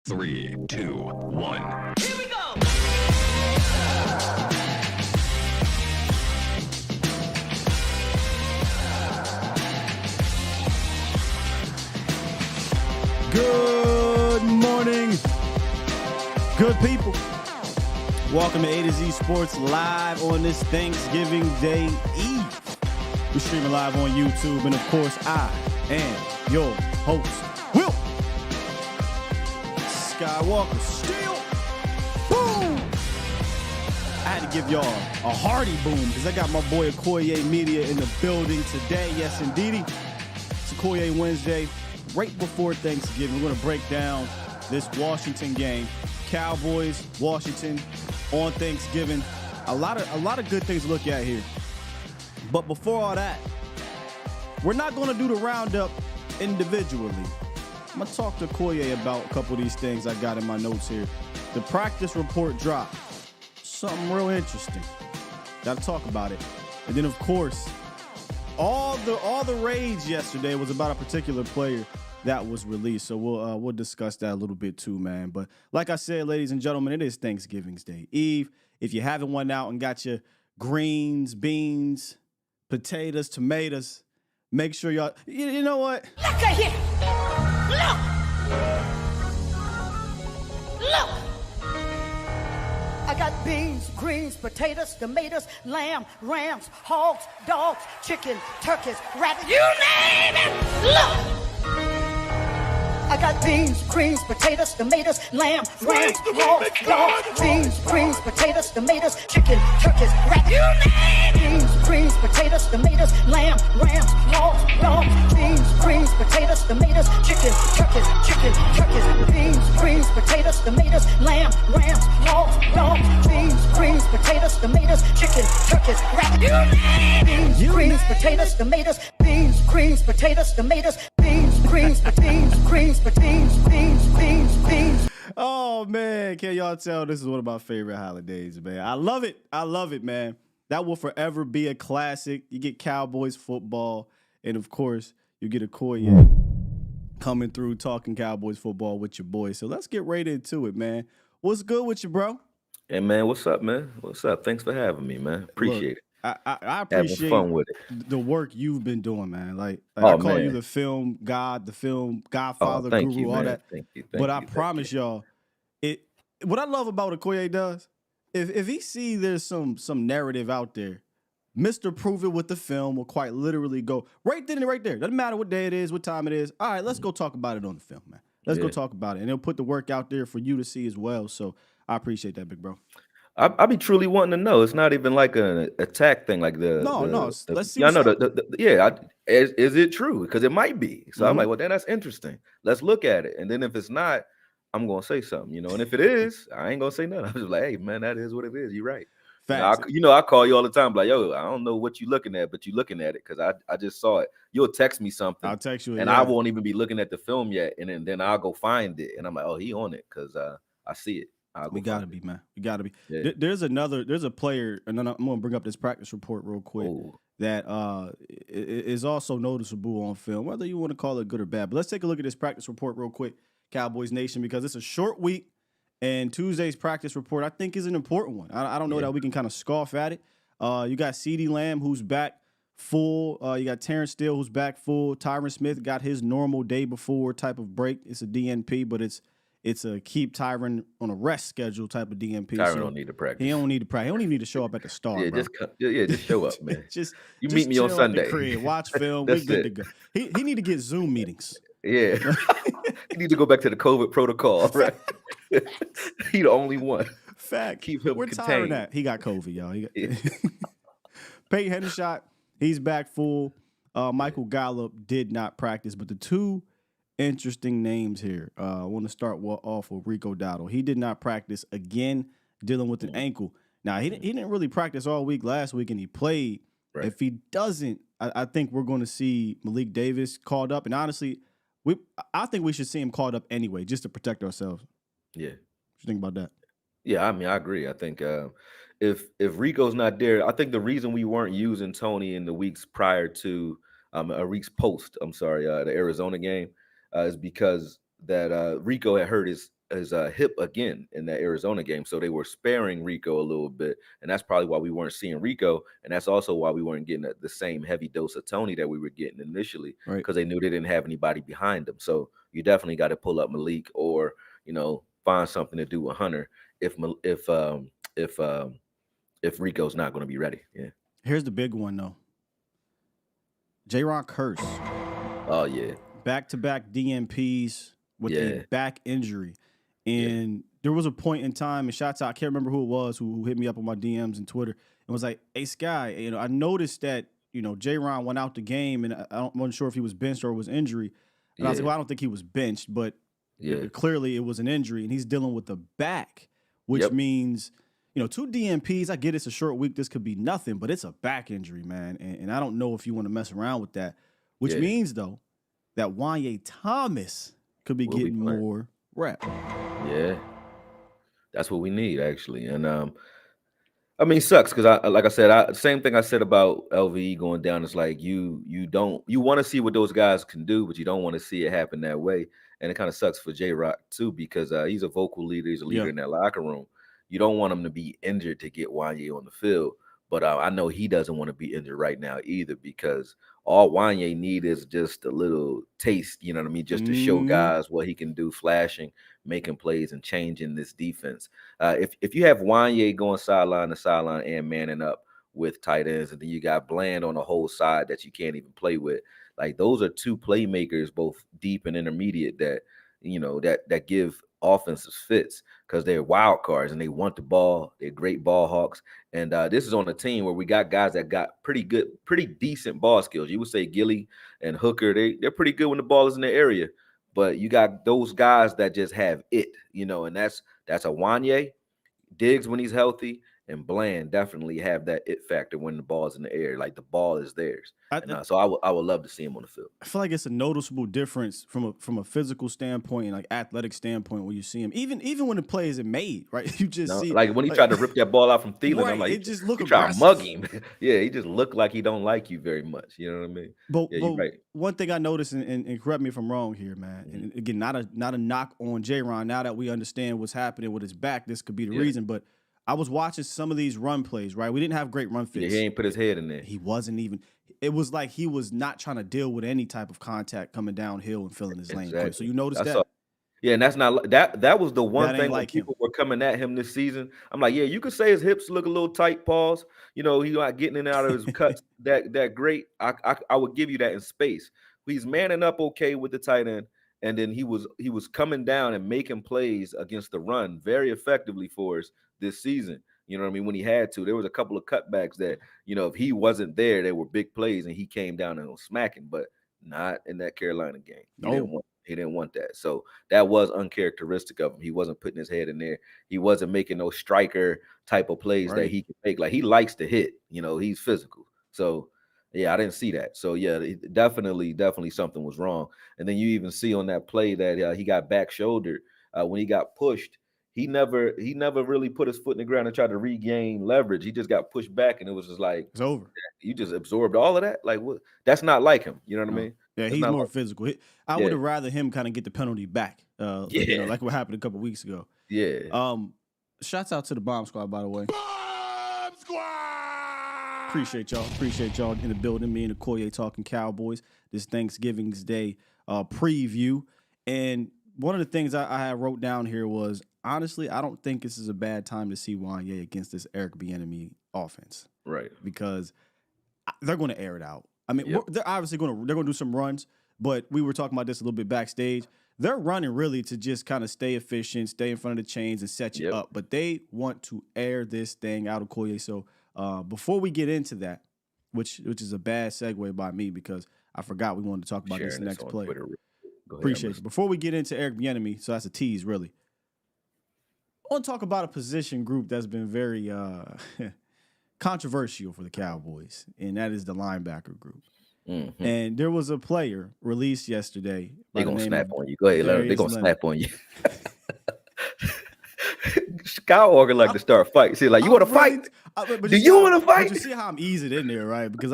3, 2, 1. Here we go. Good morning, good people. Welcome to A to Z Sports Live on this Thanksgiving Day Eve. We're streaming live on YouTube, and of course, I am your host, Will Skywalker. Still, boom! I had to give y'all a hearty boom because I got my boy Akoye Media in the building today. Yes, indeedy. It's Akoye Wednesday. Right before Thanksgiving, we're going to break down this Washington game. Cowboys, Washington on Thanksgiving. A lot of good things to look at here. But before all that, we're not going to do the roundup individually. I'm going to talk to Akoye about a couple of these things I got in my notes here. The practice report dropped. Something real interesting. Got to talk about it. And then, of course, all the rage yesterday was about a particular player that was released. So we'll discuss that a little bit too, man. But like I said, ladies and gentlemen, it is Thanksgiving's Day Eve. If you haven't went out and got your greens, beans, potatoes, tomatoes, make sure y'all, you know what? Look at here. Look. I got beans, greens, potatoes, tomatoes, lamb, rams, hogs, dogs, chicken, turkeys, rabbits, you name it. Look. I got beans, greens, potatoes, tomatoes, lamb, rams, hogs, dogs, beans, greens, potatoes, tomatoes, chicken, turkeys, rabbits, you name it. Beans, greens, potatoes, tomatoes, lamb, rams, hogs, dogs, beans, greens, potatoes, tomatoes, chicken, turkeys, beans, greens, potatoes, tomatoes, lamb, rams, hogs, dogs, beans, greens, potatoes, tomatoes, chicken, turkeys, rabbits, you name it. Beans, greens, potatoes, tomatoes, beans, greens, potatoes, tomatoes, beans, greens, beans. Oh, man. Can y'all tell this is one of my favorite holidays, man? I love it, man. That will forever be a classic. You get Cowboys football, and, of course, you get Akoye coming through talking Cowboys football with your boys. So let's get right into it, man. What's good with you, bro? Hey, man, what's up, man? What's up? Thanks for having me, man. Appreciate it. I appreciate having fun with it. The work you've been doing, man. Like I call you the film god, the film godfather, guru, you, all that. Thank you. But I promise y'all, what I love about what Akoye does, if he see there's some narrative out there, Mr. Prove It with the film will quite literally go right then and right there. Doesn't matter what day it is, what time it is. All right, let's go talk about it on the film, man. Let's go talk about it. And he'll put the work out there for you to see as well. So I appreciate that, big bro. I be truly wanting to know. It's not even like an attack thing, like no. Let's see. I know is it true? Because it might be. So I'm like, well, then that's interesting. Let's look at it. And then if it's not, I'm gonna say something, you know. And if it is, I ain't gonna say nothing. I'm just like, hey, man, that is what it is. You're right. Facts. I call you all the time, like, yo, I don't know what you're looking at, but you're looking at it because I just saw it. You'll text me something. I'll text you, and I won't even be looking at the film yet, and then I'll go find it, and I'm like, oh, he on it because I see it. We gotta be, man. We gotta be. Yeah. There's a player, and then I'm gonna bring up this practice report real quick that is also noticeable on film, whether you want to call it good or bad. But let's take a look at this practice report real quick, Cowboys Nation, because it's a short week, and Tuesday's practice report I think is an important one. I don't know that we can kind of scoff at it. You got CeeDee Lamb who's back full. You got Terrence Steele who's back full. Tyron Smith got his normal day before type of break. It's a DNP, but it's a keep Tyron on a rest schedule type of DNP. Tyron don't need to practice. He don't need to practice. He don't even need to show up at the start. Yeah, bro. Just show up, man. just meet me on Sunday. Crib, watch film. We're good to go. He need to get Zoom meetings. Yeah, he need to go back to the COVID protocol. Right? He the only one. Fact. Keep him contained. That he got COVID, y'all. Peyton Hendershot, he's back full. Michael Gallup did not practice, but the two interesting names here. I want to start off with Rico Dowdle. He did not practice again, dealing with an ankle. Now he didn't really practice all week last week, and he played. Right. If he doesn't, I think we're going to see Malik Davis called up, and honestly, I think we should see him called up anyway, just to protect ourselves. Yeah, what you think about that? Yeah, I mean, I agree. I think if Rico's not there, I think the reason we weren't using Tony in the weeks prior to weeks post, the Arizona game, is because that Rico had hurt his hip again in that Arizona game, so they were sparing Rico a little bit, and that's probably why we weren't seeing Rico, and that's also why we weren't getting the same heavy dose of Tony that we were getting initially, Right. because they knew they didn't have anybody behind them. So you definitely got to pull up Malik, or find something to do with Hunter if Rico's not going to be ready. Yeah. Here's the big one though. Jron Curse. Oh yeah. Back-to-back DNPs with a back injury. And there was a point in time, and shots out, I can't remember who it was who hit me up on my DMs and Twitter and was like, "Hey Sky, I noticed that, Jron went out the game, and I wasn't sure if he was benched or it was injury." And I was like, well, I don't think he was benched, but clearly it was an injury, and he's dealing with the back, which means, 2 DNPs. I get it's a short week. This could be nothing, but it's a back injury, man. And I don't know if you want to mess around with that, which means, though, that Wanye Thomas could be getting more rep. Yeah. That's what we need, actually. And, it sucks because like I said, same thing I said about LVE going down. It's like you want to see what those guys can do, but you don't want to see it happen that way. And it kind of sucks for J-Rock too, because he's a vocal leader. He's a leader in that locker room. You don't want him to be injured to get Wanye on the field. But I know he doesn't want to be injured right now either, because all Wanye need is just a little taste, you know what I mean? Just to show guys what he can do, flashing, making plays, and changing this defense. If you have Wanye going sideline to sideline and manning up with tight ends, and then you got Bland on the whole side that you can't even play with, like those are 2 playmakers, both deep and intermediate, that that give offensive fits, because they're wild cards and they want the ball. They're great ball hawks. And this is on a team where we got guys that got pretty decent ball skills. You would say Gilly and Hooker, they're pretty good when the ball is in the area. But you got those guys that just have it, and that's a Wanye. Diggs when he's healthy, and Bland definitely have that it factor when the ball is in the air. Like the ball is theirs. So I would love to see him on the field. I feel like it's a noticeable difference from a physical standpoint and like athletic standpoint when you see him. Even when the play isn't made, right? You just see like when he tried to rip that ball out from Thielen. Right, I'm like, it just look trying to mug him. Yeah, he just looked like he don't like you very much. You know what I mean? But you're right. One thing I noticed, and correct me if I'm wrong here, man. And again, not a knock on Jron. Now that we understand what's happening with his back, this could be the reason. But I was watching some of these run plays, right? We didn't have great run fits. Yeah, he ain't put his head in there. He wasn't even. It was like he was not trying to deal with any type of contact coming downhill and filling his lane quick. So you noticed that? Yeah, and that's not that was the one thing when people were coming at him this season. I'm like, yeah, you could say his hips look a little tight, pause. He's not getting in and out of his cuts that great. I would give you that in space. He's manning up okay with the tight end. And then he was coming down and making plays against the run very effectively for us this season. You know what I mean? When he had to, there was a couple of cutbacks that, if he wasn't there, they were big plays and he came down and was smacking, but not in that Carolina game. He didn't want that. So that was uncharacteristic of him. He wasn't putting his head in there. He wasn't making those striker type of plays that he can make. Like he likes to hit, he's physical. So yeah, I didn't see that. So yeah, definitely something was wrong. And then you even see on that play that he got back shouldered when he got pushed. He never really put his foot in the ground and tried to regain leverage. He just got pushed back, and it was just like it's over. You just absorbed all of that. Like what? That's not like him. You know what I mean? Yeah, that's he's more physical. I would have rather him kind of get the penalty back. Like what happened a couple weeks ago. Yeah. Shouts out to the Bomb Squad, by the way. Bomb Squad. Appreciate y'all in the building. Me and Akoye talking Cowboys. This Thanksgiving's Day preview. And one of the things I had wrote down here was, honestly, I don't think this is a bad time to see Wanye against this Eric Bieniemy offense. Right. Because they're going to air it out. I mean, they're obviously going to do some runs, but we were talking about this a little bit backstage. They're running really to just kind of stay efficient, stay in front of the chains, and set you up. But they want to air this thing out of Akoye. So before we get into that, which is a bad segue by me because I forgot we wanted to talk about this next play. Appreciate it. Before we get into Eric Bieniemy, so that's a tease, really. I want to talk about a position group that's been very controversial for the Cowboys, and that is the linebacker group. Mm-hmm. And there was a player released yesterday. They're going to snap on you. Go ahead, Leonard. They're going to snap on you. Skywalker like to start fights. See, like, you want to fight? Do you want to fight? But you see how I'm easing in there, right? Because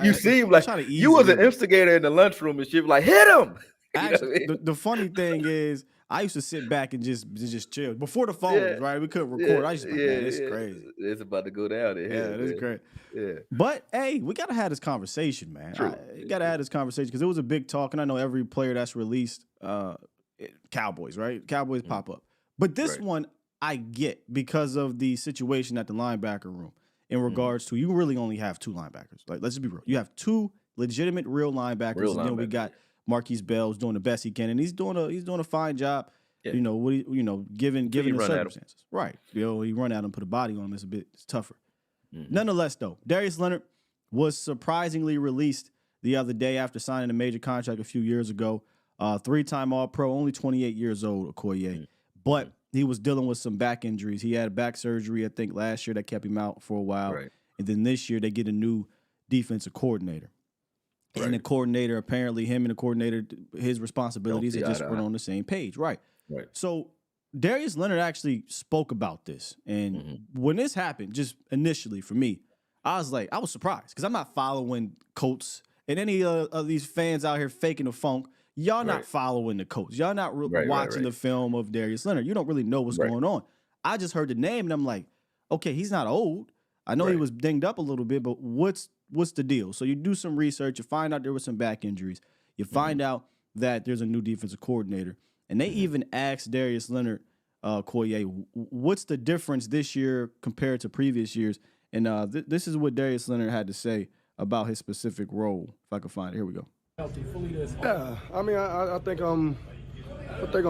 you seem like you was an instigator in the lunchroom and shit. Like, hit him. Actually, the funny thing is, I used to sit back and just chill before the phones, right? We couldn't record. I used to be like, man, it's crazy. It's about to go down there. Yeah, it is great. Yeah. But hey, we gotta have this conversation, man. True. You gotta have this conversation because it was a big talk, and I know every player that's released, Cowboys, right? Cowboys pop up. But this one I get because of the situation at the linebacker room in regards to you really only have two linebackers. Like, let's just be real. You have two legitimate real linebackers. And then we got Marquise Bell's doing the best he can, and he's doing a fine job. Yeah. You know, given the circumstances. Right. He run at him, put a body on him. It's tougher. Mm-hmm. Nonetheless, though, Darius Leonard was surprisingly released the other day after signing a major contract a few years ago. 3-time All-Pro, only 28 years old, Akoye. Mm-hmm. But he was dealing with some back injuries. He had back surgery, I think, last year that kept him out for a while. Right. And then this year they get a new defensive coordinator. Right. And the coordinator, apparently him and the coordinator, his responsibilities are just weren't on the same page. Right. So Darius Leonard actually spoke about this. And when this happened, just initially for me, I was surprised because I'm not following Colts and any of these fans out here faking the funk. Y'all not following the Colts. Y'all not watching the film of Darius Leonard. You don't really know what's going on. I just heard the name and I'm like, okay, he's not old. I know he was dinged up a little bit, but what's the deal? So you do some research. You find out there were some back injuries. You find out that there's a new defensive coordinator. And they even asked Darius Leonard, Koye, what's the difference this year compared to previous years? And this is what Darius Leonard had to say about his specific role. If I can find it. Here we go. Yeah, I mean, I think I'm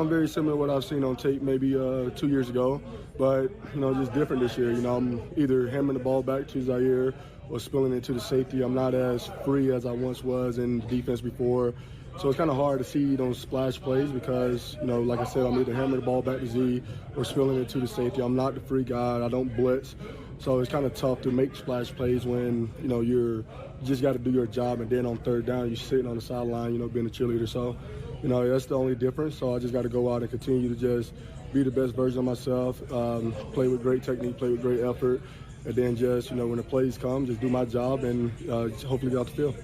very similar to what I've seen on tape maybe 2 years ago, but just different this year. I'm either hammering the ball back to Zaire or spilling it to the safety. I'm not as free as I once was in defense before, so it's kind of hard to see those splash plays because like I said, I'm either hammering the ball back to Z or spilling it to the safety. I'm not the free guy. I don't blitz, so it's kind of tough to make splash plays when you just got to do your job, and then on third down, you're sitting on the sideline, being a cheerleader. So, that's the only difference. So I just got to go out and continue to just be the best version of myself, play with great technique, play with great effort, and then just, when the plays come, just do my job and hopefully get out the field.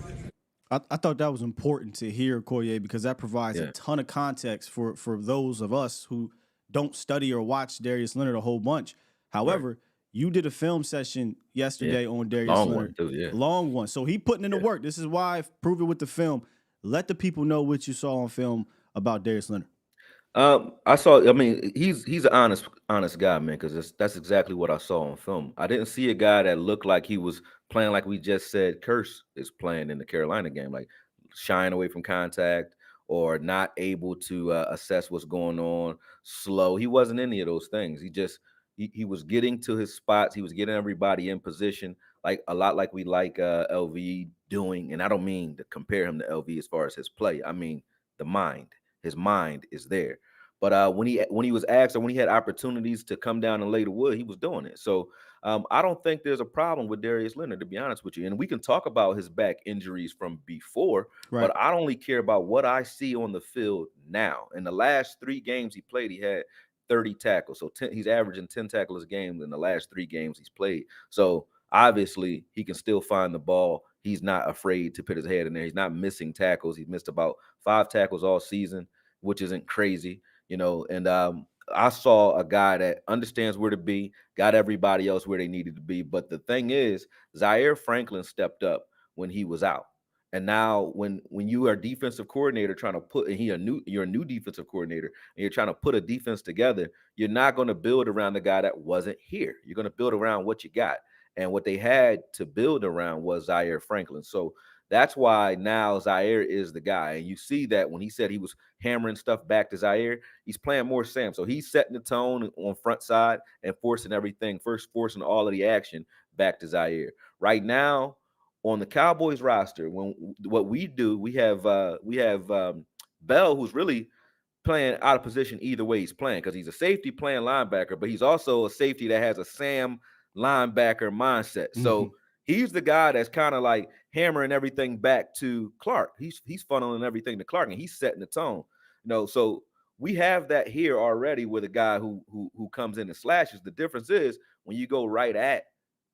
I thought that was important to hear, Akoye, because that provides a ton of context for those of us who don't study or watch Darius Leonard a whole bunch. However, you did a film session yesterday on Darius Leonard. Long one. So he putting in the work. This is why I've proved it with the film. Let the people know what you saw on film about Darius Leonard. He's an honest guy, man, because that's exactly what I saw on film. I didn't see a guy that looked like he was playing like we just said Curse is playing in the Carolina game, like shying away from contact or not able to assess what's going on, slow. He wasn't any of those things. He was getting to his spots. He was getting everybody in position, like a lot like we like LV doing. And I don't mean to compare him to LV as far as his play. I mean the mind. His mind is there. But when he was asked or when he had opportunities to come down and lay the wood, he was doing it. So I don't think there's a problem with Darius Leonard, to be honest with you. And we can talk about his back injuries from before, but I only care about what I see on the field now. In the last 3 games he played, he had 30 tackles. So he's averaging 10 tackles a game in the last 3 games he's played. So obviously he can still find the ball. He's not afraid to put his head in there. He's not missing tackles. He's missed about 5 tackles all season, which isn't crazy, and I saw a guy that understands where to be, got everybody else where they needed to be. But the thing is, Zaire Franklin stepped up when he was out. And now when you are defensive coordinator trying to put, and you're a new defensive coordinator, and you're trying to put a defense together, you're not going to build around the guy that wasn't here. You're going to build around what you got. And what they had to build around was Zaire Franklin. So that's why now Zaire is the guy. And you see that when he said he was hammering stuff back to Zaire, he's playing more Sam. So he's setting the tone on front side and forcing all of the action back to Zaire. Right now, on the Cowboys roster, what we do, we have Bell, who's really playing out of position either way he's playing, because he's a safety playing linebacker, but he's also a safety that has a Sam linebacker mindset. So he's the guy that's kind of like hammering everything back to Clark. He's funneling everything to Clark, and he's setting the tone. So we have that here already with a guy who comes in and slashes. The difference is when you go right at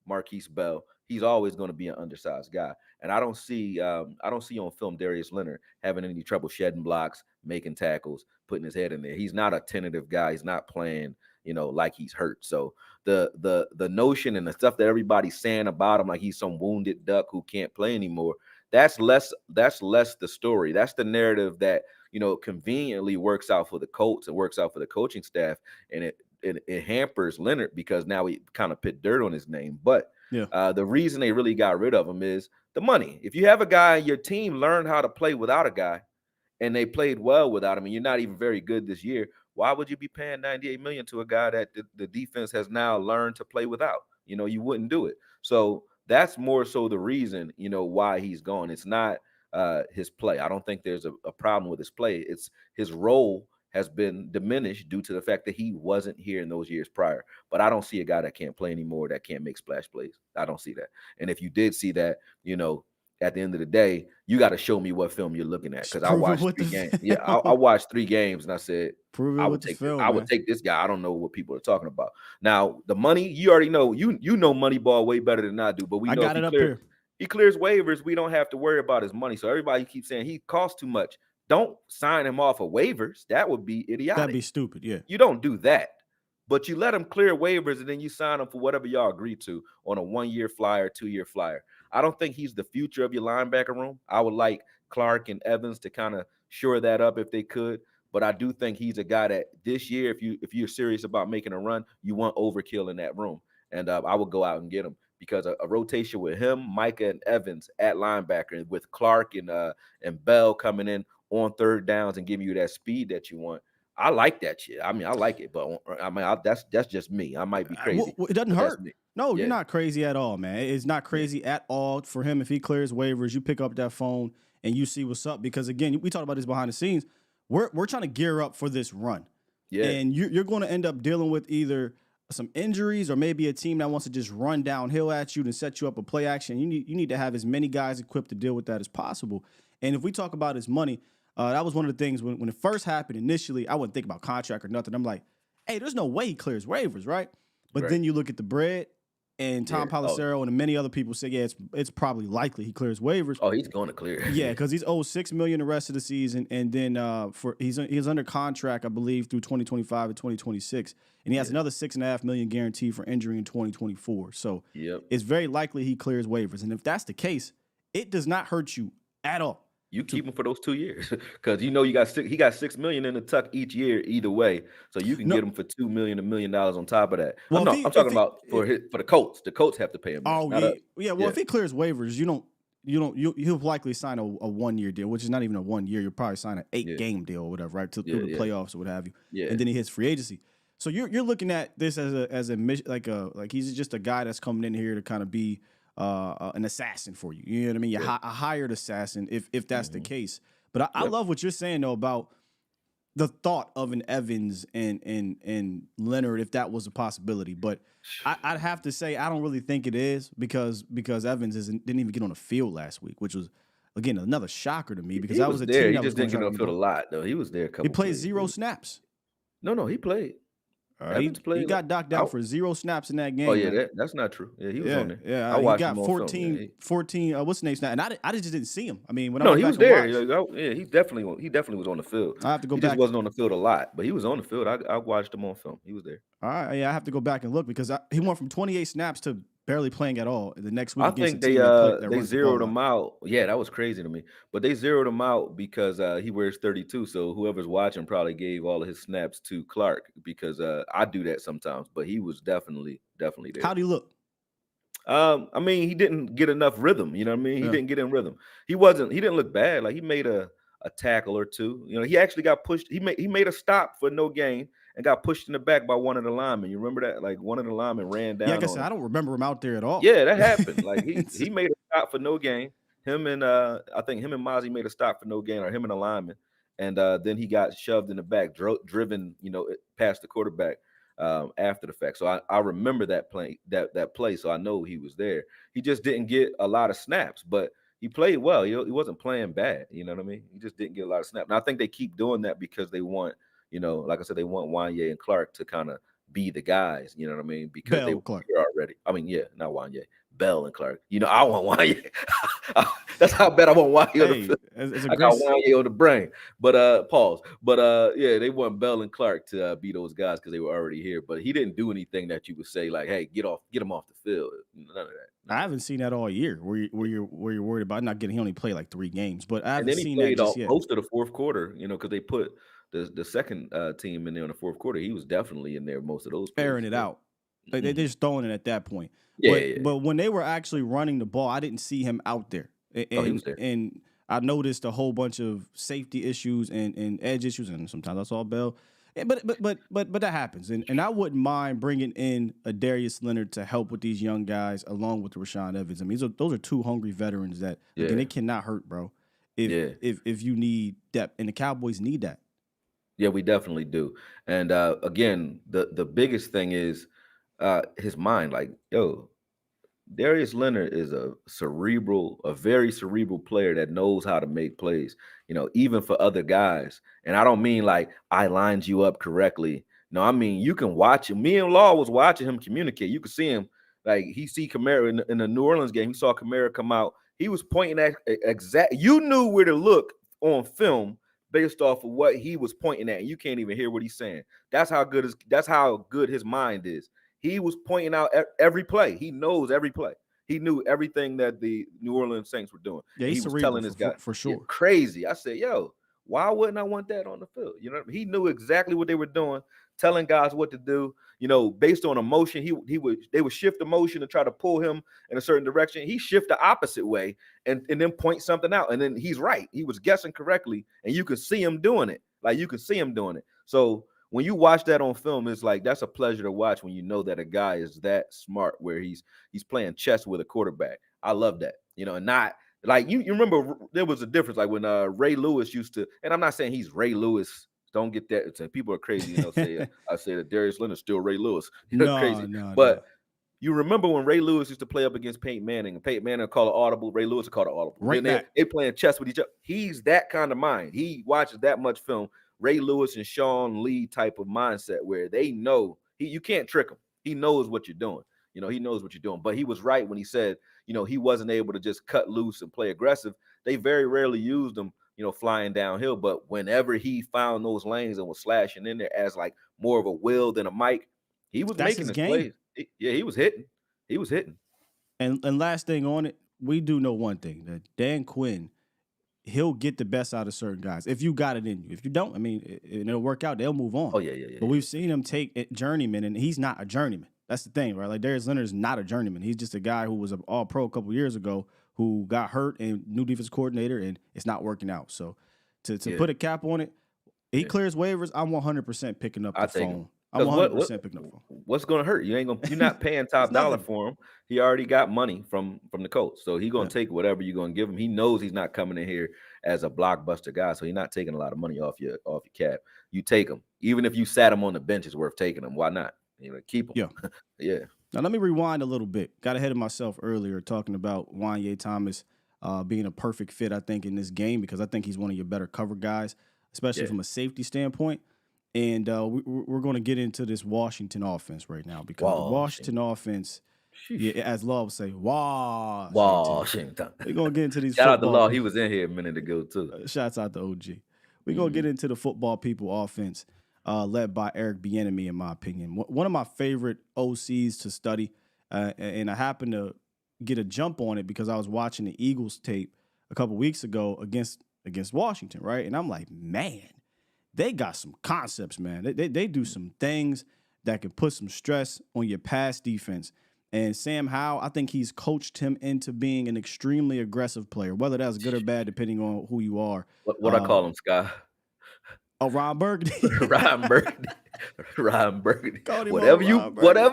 Marquise Bell, he's always going to be an undersized guy. And I don't see on film Darius Leonard having any trouble shedding blocks, making tackles, putting his head in there. He's not a tentative guy. He's not playing, like he's hurt. So the notion and the stuff that everybody's saying about him, like he's some wounded duck who can't play anymore, that's less the story. That's the narrative that, conveniently works out for the Colts and works out for the coaching staff. And it hampers Leonard because now we kind of put dirt on his name. But the reason they really got rid of him is the money. If you have a guy, your team learned how to play without a guy, and they played well without him, and you're not even very good this year, why would you be paying $98 million to a guy that the defense has now learned to play without? You wouldn't do it. So that's more so the reason, why he's gone. It's not his play. I don't think there's a problem with his play. It's his role has been diminished due to the fact that he wasn't here in those years prior. But I don't see a guy that can't play anymore, that can't make splash plays. I don't see that. And if you did see that, at the end of the day, you got to show me what film you're looking at, because I watched 3 games. Yeah, I watched 3 games and I said, I would take this guy. I don't know what people are talking about. Now, the money, you already know. You know Moneyball way better than I do, but we know got it up here. He clears waivers, we don't have to worry about his money. So everybody keeps saying he costs too much. Don't sign him off of waivers. That would be idiotic. That'd be stupid, yeah. You don't do that. But you let him clear waivers and then you sign him for whatever y'all agree to on a 1-year flyer, 2-year flyer. I don't think he's the future of your linebacker room. I would like Clark and Evans to kind of shore that up if they could. But I do think he's a guy that this year, if you're serious about making a run, you want overkill in that room. And I would go out and get him, because a rotation with him, Micah, and Evans at linebacker, and with Clark and Bell coming in on third downs and giving you that speed that you want. I like that shit. I mean, I like it, but that's just me. I might be crazy. Well, it doesn't hurt. No, you're not crazy at all, man. It's not crazy at all for him. If he clears waivers, you pick up that phone and you see what's up. Because again, we talked about this behind the scenes. We're trying to gear up for this run. Yeah. And you're going to end up dealing with either some injuries or maybe a team that wants to just run downhill at you and set you up a play action. You need to have as many guys equipped to deal with that as possible. And if we talk about his money, that was one of the things when it first happened initially, I wouldn't think about contract or nothing. I'm like, hey, there's no way he clears waivers, right? But then you look at the bread, and Tom Pelissero and many other people say, yeah, it's probably likely he clears waivers. Oh, he's going to clear. Yeah, because he's owed $6 million the rest of the season, and then he's under contract, I believe, through 2025 and 2026, and he has another $6.5 million guaranteed for injury in 2024. So it's very likely he clears waivers, and if that's the case, it does not hurt you at all. You keep him for those 2 years, because he got $6 million in the tuck each year either way, so you can get him for $2 million, $1 million on top of that. Well, I'm talking about for the Colts. The Colts have to pay him. Oh yeah. Well, if he clears waivers, he'll likely sign a 1-year deal, which is not even a 1 year. You'll probably sign an 8-game deal or whatever, right, through the playoffs or what have you. Yeah. And then he hits free agency. So you're looking at this as a mission, like he's just a guy that's coming in here to kind of be an assassin for you. You know what I mean? A hired assassin, if that's the case. But I love what you're saying, though, about the thought of an Evans and Leonard, if that was a possibility. But I'd have to say I don't really think it is, because Evans didn't even get on the field last week, which was, again, another shocker to me, because that was a there. team He that just didn't get on the field a lot, though. He was there a couple. He played 0 snaps. No, he played. He got knocked out for 0 snaps in that game. Oh, yeah, that's not true. Yeah, he was on there. Yeah, I watched he got him 14, 14 what's the name snap? And I just didn't see him. I mean, when he was there. Yeah, he definitely was on the field. I have to go back. He just wasn't on the field a lot, but he was on the field. I watched him on film. He was there. All right, yeah, I have to go back and look, because he went from 28 snaps to barely playing at all. The next week, I think they zeroed him out. Yeah, that was crazy to me. But they zeroed him out because he wears 32. So whoever's watching probably gave all of his snaps to Clark, because I do that sometimes. But he was definitely there. How'd he look? I mean, he didn't get enough rhythm. You know what I mean? He didn't get in rhythm. He didn't look bad. Like, he made a tackle or two. You know, he actually got pushed. He made a stop for no gain and got pushed in the back by one of the linemen. You remember that? Like, one of the linemen ran down. Yeah, like I said, I don't remember him out there at all. Yeah, that happened. Like, he made a stop for no gain. Him and I think him and Mozzie made a stop for no gain, or him and a lineman. And then he got shoved in the back, driven, past the quarterback after the fact. So I remember that play. So I know he was there. He just didn't get a lot of snaps, but he played well. He wasn't playing bad. You know what I mean? He just didn't get a lot of snaps. And I think they keep doing that because they want, like I said, they want Wanye and Clark to kind of be the guys. You know what I mean? Because they were here already. I mean, yeah, not Wanye. Bell and Clark. You know, I want Wanye. That's how bad I want Wanye on the field. It's a I great got Wanye on the brain. But pause. But yeah, they want Bell and Clark to be those guys because they were already here. But he didn't do anything that you would say like, "Hey, get him off the field." None of that. I haven't seen that all year. Where you're worried about not getting. He only played like 3 games, but I And haven't then he seen played that just yet. most of the fourth quarter. You know, because they put the second team in there in the fourth quarter. He was definitely in there most of those. Airing it out. Like they're just throwing it at that point. Yeah, But when they were actually running the ball, I didn't see him out there. And, he was there. And I noticed a whole bunch of safety issues and edge issues, and sometimes I saw Bell. But that happens, and I wouldn't mind bringing in a Darius Leonard to help with these young guys along with Rashaan Evans. I mean, those are 2 hungry veterans that again, they cannot hurt, bro. If you need depth, and the Cowboys need that. Yeah, we definitely do. And again, the biggest thing is his mind. Like, yo, Darius Leonard is a very cerebral player that knows how to make plays, you know, even for other guys. And I don't mean like I lined you up correctly. No, I mean you can watch him. Me and Law was watching him communicate. You could see him, like he see Kamara in the New Orleans game. He saw Kamara come out. He was pointing at exact. You knew where to look on film based off of what he was pointing at. And you can't even hear what he's saying. That's how good his mind is. He was pointing out every play. He knows every play. He knew everything that the New Orleans Saints were doing. Yeah, he was telling this guy for sure. Yeah, crazy. I said, yo, why wouldn't I want that on the field? You know, he knew exactly what they were doing, telling guys what to do. You know, based on emotion, they would shift emotion to try to pull him in a certain direction. He shift the opposite way and then point something out. And then he's right. He was guessing correctly, and you could see him doing it. Like you could see him doing it. So when you watch that on film, it's like that's a pleasure to watch when you know that a guy is that smart where he's playing chess with a quarterback. I love that, you know, and not like you remember there was a difference like when Ray Lewis used to, and I'm not saying he's Ray Lewis. Don't get that. People are crazy, you know. I say that Darius Leonard's still Ray Lewis. Crazy. But you remember when Ray Lewis used to play up against Peyton Manning, and Peyton Manning would call it audible. Ray Lewis would call it audible. Right. They playing chess with each other. He's that kind of mind. He watches that much film. Ray Lewis and Sean Lee type of mindset where they know you can't trick him. He knows what you're doing. You know, he knows what you're doing. But he was right when he said, you know, he wasn't able to just cut loose and play aggressive. They very rarely used him, you know, flying downhill. But whenever he found those lanes and was slashing in there as like more of a Will than a Mike, he was making his plays. He was hitting. He was hitting. And last thing on it, we do know one thing, that Dan Quinn, he'll get the best out of certain guys. If you got it in you. If you don't, I mean, it'll work out. They'll move on. Oh, yeah. But we've seen him take journeyman, and he's not a journeyman. That's the thing, right? Like, Darius Leonard is not a journeyman. He's just a guy who was an all-pro a couple years ago who got hurt and new defense coordinator, and it's not working out. So to put a cap on it, he clears waivers, I'm 100% picking up the phone. I'm 100% picking up the phone. What's going to hurt? You're not paying top dollar for him. He already got money from the Colts. So he's going to take whatever you're going to give him. He knows he's not coming in here as a blockbuster guy. So he's not taking a lot of money off your cap. You take him. Even if you sat him on the bench, it's worth taking him. Why not? You know, keep him. Yeah. Yeah. Now, let me rewind a little bit. Got ahead of myself earlier talking about Wanye Thomas being a perfect fit, I think, in this game because I think he's one of your better cover guys, especially from a safety standpoint. And we're going to get into this Washington offense right now because the Washington offense, as Law would say, Washington. We're going to get into these Shout out to Law. He was in here a minute ago, too. Shouts out to OG. We're going to get into the football people offense led by Eric Bieniemy, in my opinion. One of my favorite OCs to study, and I happened to get a jump on it because I was watching the Eagles tape a couple weeks ago against Washington, right? And I'm like, man, they got some concepts, man. They do some things that can put some stress on your pass defense. And Sam Howell, I think he's coached him into being an extremely aggressive player, whether that's good or bad, depending on who you are. What I call him, Scott? Oh, Ron Burgundy. Ron Burgundy. Whatever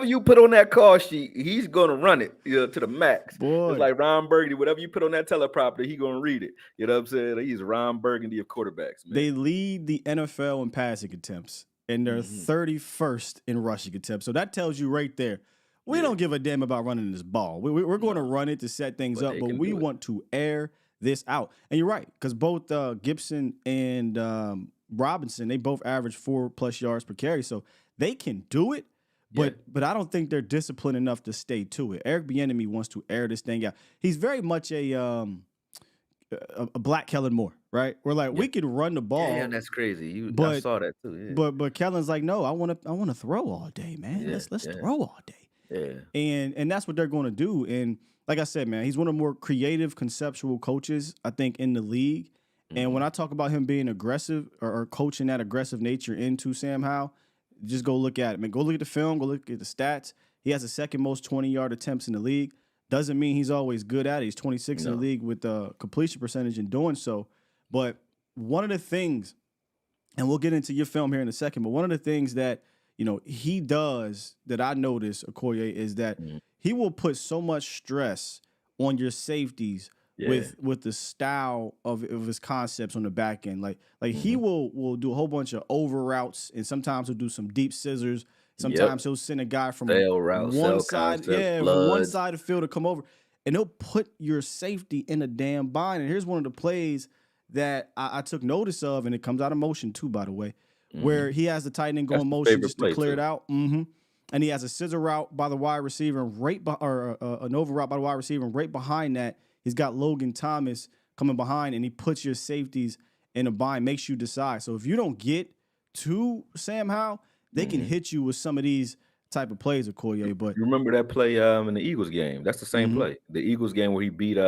you put on that call sheet, he's gonna run it, you know, to the max. Boy. It's like Ron Burgundy. Whatever you put on that teleprompter, he's gonna read it. You know what I'm saying? He's Ron Burgundy of quarterbacks, man. They lead the NFL in passing attempts, and they're 31st in rushing attempts. So that tells you right there, we don't give a damn about running this ball. We're going to run it to set things up, but we want to air this out. And you're right, because both Gibson and Robinson, they both average 4+ yards per carry, so they can do it. But I don't think they're disciplined enough to stay to it. Eric Bieniemy wants to air this thing out. He's very much a Black Kellen Moore, right? We're like, we could run the ball. Yeah, that's crazy. I saw that too. Yeah. But Kellen's like, no, I want to throw all day, man. Let's throw all day. Yeah. And that's what they're going to do. And like I said, man, he's one of the more creative, conceptual coaches, I think, in the league. And when I talk about him being aggressive or coaching that aggressive nature into Sam Howell, just go look at it, man. Go look at the film. Go look at the stats. He has the second most 20-yard attempts in the league. Doesn't mean he's always good at it. He's 26 in the league with the completion percentage in doing so. But one of the things, and we'll get into your film here in a second, but one of the things that, he does that I notice, Akoye, is that he will put so much stress on your safeties with the style of his concepts on the back end. Like he will do a whole bunch of over routes, and sometimes he'll do some deep scissors. Sometimes he'll send a guy from one side, from one side of the field to come over, and he'll put your safety in a damn bind. And here's one of the plays that I took notice of, and it comes out of motion too, by the way, where he has the tight end going motion just to clear it out. And he has a scissor route by the wide receiver, an over route by the wide receiver, and right behind that, he's got Logan Thomas coming behind, and he puts your safeties in a bind, makes you decide. So if you don't get to Sam Howell, they can hit you with some of these type of plays, Akoye. But you remember that play in the Eagles game? That's the same play. The Eagles game where he beat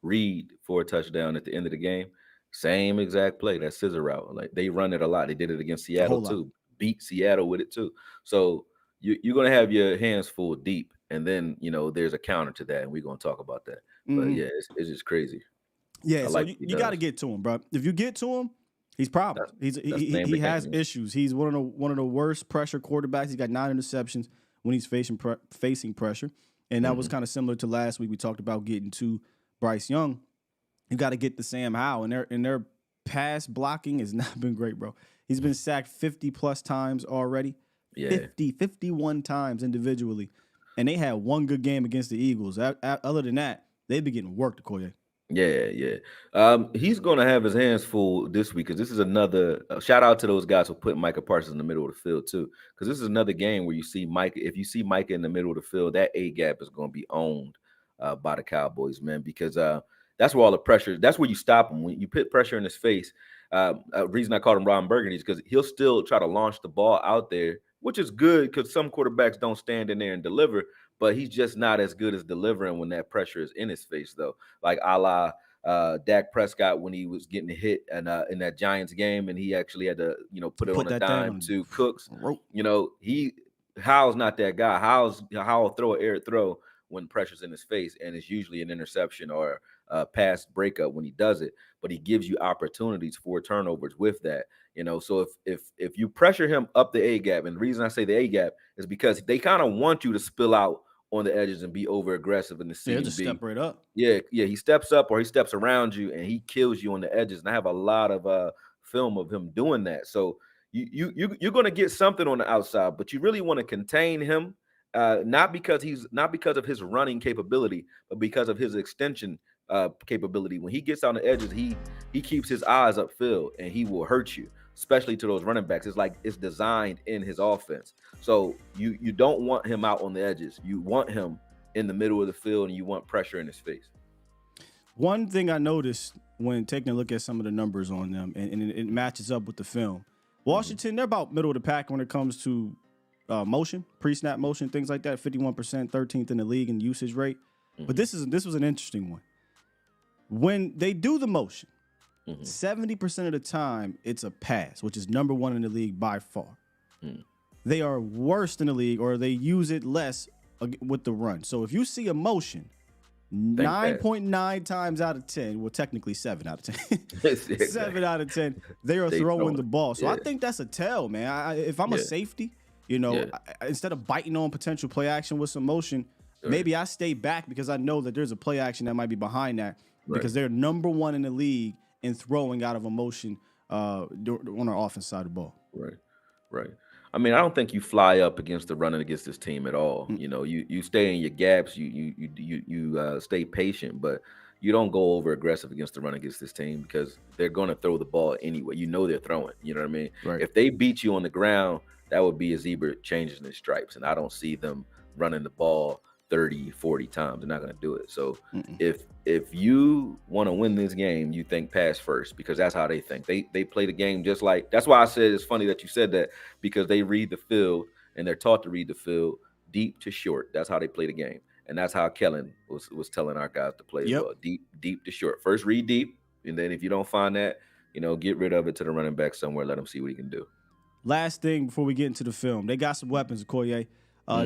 Reed for a touchdown at the end of the game. Same exact play, that scissor route. Like, they run it a lot. They did it against Seattle too. Beat Seattle with it too. So you're going to have your hands full deep. And then, there's a counter to that, and we're going to talk about that. But yeah, it's just crazy. Yeah, so you got to get to him, bro. If you get to him, he's problems. He has issues. He's one of the worst pressure quarterbacks. He's got 9 interceptions when he's facing pressure, and that was kind of similar to last week. We talked about getting to Bryce Young. You got to get to Sam Howell, and their pass blocking has not been great, bro. He's been sacked 50 plus times already. 51 times individually, and they had one good game against the Eagles. Other than that, they've been getting worked, Akoye. Yeah. He's going to have his hands full this week, because this is another shout out to those guys who put Micah Parsons in the middle of the field too, because this is another game where you see Micah. If you see Micah in the middle of the field, that A gap is going to be owned by the Cowboys, man, because that's where all the pressure. That's where you stop him when you put pressure in his face. Reason I called him Ron Burgundy is because he'll still try to launch the ball out there, which is good because some quarterbacks don't stand in there and deliver. But he's just not as good as delivering when that pressure is in his face, though. Like a la Dak Prescott when he was getting hit in that Giants game, and he actually had to, put it on a dime to Cooks. Howell's not that guy. Howell throw an air throw when pressure's in his face, and it's usually an interception or a pass breakup when he does it. But he gives you opportunities for turnovers with that. So if you pressure him up the A gap, and the reason I say the A gap is because they kind of want you to spill out on the edges and be over aggressive in the C. Just step right up. Yeah. He steps up or he steps around you and he kills you on the edges. And I have a lot of film of him doing that. So you're going to get something on the outside, but you really want to contain him, not because of his running capability, but because of his extension capability. When he gets on the edges, he keeps his eyes upfield and he will hurt you, especially to those running backs. It's like it's designed in his offense. So you don't want him out on the edges. You want him in the middle of the field, and you want pressure in his face. One thing I noticed when taking a look at some of the numbers on them, and it matches up with the film, Washington, they're about middle of the pack when it comes to motion, pre-snap motion, things like that, 51%, 13th in the league in usage rate. But this was an interesting one. When they do the motion, 70% of the time, it's a pass, which is number 1 in the league by far. They are worst in the league, or they use it less with the run. So if you see a motion, 9.9 times out of 10, well, technically 7 out of 10, 7 out of 10, they are throwing the ball. So I think that's a tell, man. If I'm a safety, instead of biting on potential play action with some motion, maybe I stay back because I know that there's a play action that might be behind that, because they're number 1 in the league in throwing out of a motion on our offense side of the ball. Right. I mean, I don't think you fly up against the running against this team at all. You stay in your gaps. You stay patient, but you don't go over aggressive against the run against this team because they're going to throw the ball anyway. They're throwing. You know what I mean? Right. If they beat you on the ground, that would be a zebra changing his stripes. And I don't see them running the ball 30, 40 times. They're not going to do it. So if you want to win this game, you think pass first, because that's how they think. They play the game just like, that's why I said it's funny that you said that, because they read the field and they're taught to read the field deep to short. That's how they play the game. And that's how Kellen was telling our guys to play as well. Deep to short. First read deep, and then if you don't find that, get rid of it to the running back somewhere. Let him see what he can do. Last thing before we get into the film, they got some weapons, Akoye.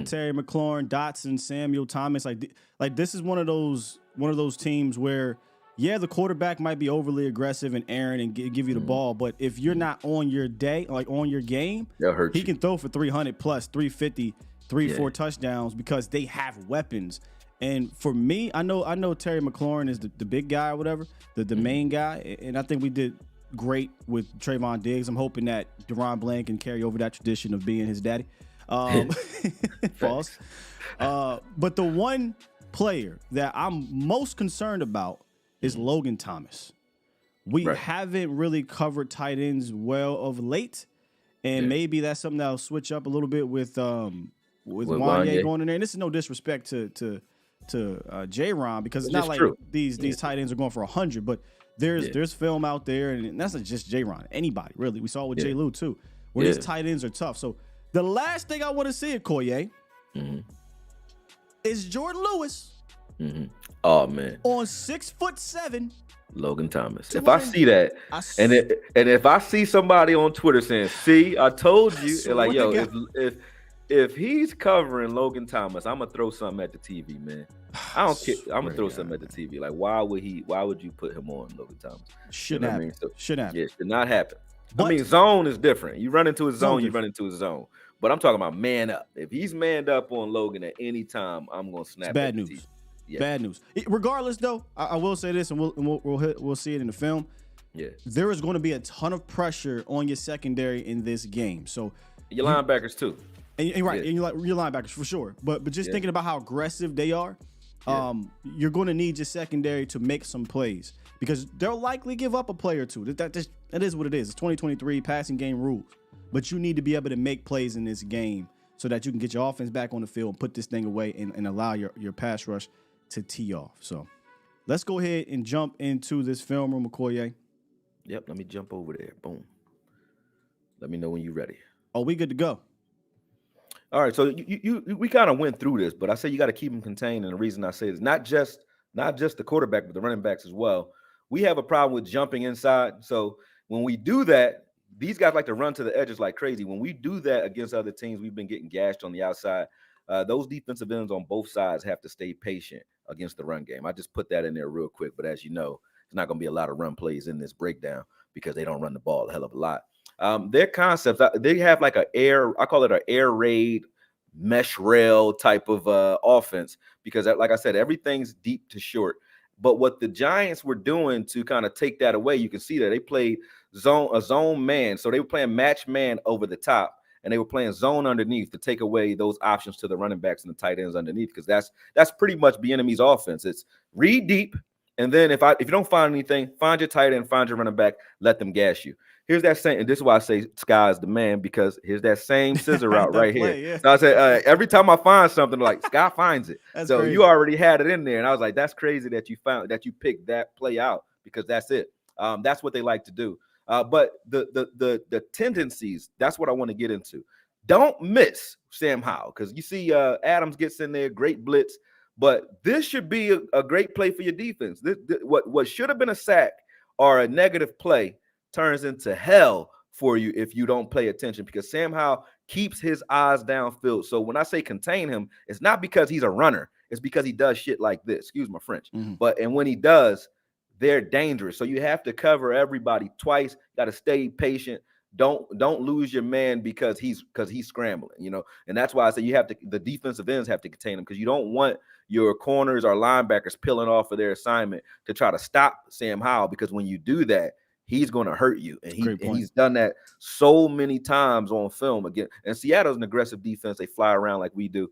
Terry McLaurin, Dotson, Samuel, Thomas. Like this is one of those teams where, yeah, the quarterback might be overly aggressive and errant and give you the ball, but if you're not on your day, like on your game, he can throw for 300 plus, 350, 3-4 touchdowns, because they have weapons. And for me, I know Terry McLaurin is the big guy or whatever, the main guy, and I think we did great with Trayvon Diggs. I'm hoping that Deron Blank can carry over that tradition of being his daddy. False. But the one player that I'm most concerned about is Logan Thomas. We haven't really covered tight ends well of late, and maybe that's something that'll switch up a little bit with Wanye going in there. And this is no disrespect to Jron, because it's not like these tight ends are going for 100, but there's film out there, and that's not just Jron. Anybody really. We saw it with J. Lou too, where these tight ends are tough. So the last thing I want to see, Akoye, is Jordan Lewis. Oh man, on 6'7". Logan Thomas. If I see that, and if I see somebody on Twitter saying, "See, I told you," and like, yo, if he's covering Logan Thomas, I'm gonna throw something at the TV, man. I don't care. I'm gonna throw something at the TV. Like, why would you put him on, Logan Thomas? Shouldn't happen. Shouldn't happen. Yeah, should not happen. But, I mean, zone is different. You run into a zone, you run into a zone. But I'm talking about man up. If he's manned up on Logan at any time, I'm gonna snap. It's bad news. Yeah. Bad news. Regardless, though, I will say this, and we'll see it in the film. Yeah, there is going to be a ton of pressure on your secondary in this game. So your linebackers too. And your linebackers for sure. But just thinking about how aggressive they are, you're going to need your secondary to make some plays, because they'll likely give up a play or two. That is what it is. It's 2023 passing game rules. But you need to be able to make plays in this game so that you can get your offense back on the field and put this thing away and allow your pass rush to tee off. So let's go ahead and jump into this film room, Akoye. Yep, let me jump over there. Boom. Let me know when you're ready. Oh, we good to go. All right, so we kind of went through this, but I say you got to keep them contained, and the reason I say is not just the quarterback, but the running backs as well. We have a problem with jumping inside. So when we do that, these guys like to run to the edges like crazy. When we do that against other teams, we've been getting gashed on the outside. Those defensive ends on both sides have to stay patient against the run game. I just put that in there real quick, but as you know, there's not going to be a lot of run plays in this breakdown because they don't run the ball a hell of a lot. Their concepts, they have like I call it an air raid mesh rail type of offense, because like I said, everything's deep to short. But what the Giants were doing to kind of take that away, you can see that they played a zone man. So they were playing match man over the top, and they were playing zone underneath to take away those options to the running backs and the tight ends underneath, because that's pretty much Bieniemy's offense. It's read deep, and then if you don't find anything, find your tight end, find your running back, let them gas you. Here's that same, and this is why I say Sky is the man, because here's that same scissor route right here. Yeah. So I say every time I find something, like Sky finds it. So crazy. You already had it in there, and I was like, that's crazy that you picked that play out, because that's it. That's what they like to do. But the tendencies, that's what I want to get into. Don't miss Sam Howell, because you see Adams gets in there, great blitz, but this should be a great play for your defense. What should have been a sack or a negative play turns into hell for you if you don't pay attention, because Sam Howell keeps his eyes downfield. So when I say contain him, it's not because he's a runner. It's because he does shit like this. Excuse my French. And when he does, they're dangerous. So you have to cover everybody twice. Got to stay patient. Don't lose your man because he's scrambling, and that's why I say the defensive ends have to contain him, because you don't want your corners or linebackers peeling off of their assignment to try to stop Sam Howell, because when you do that, he's going to hurt you. And he's done that so many times on film again. And Seattle's an aggressive defense. They fly around like we do,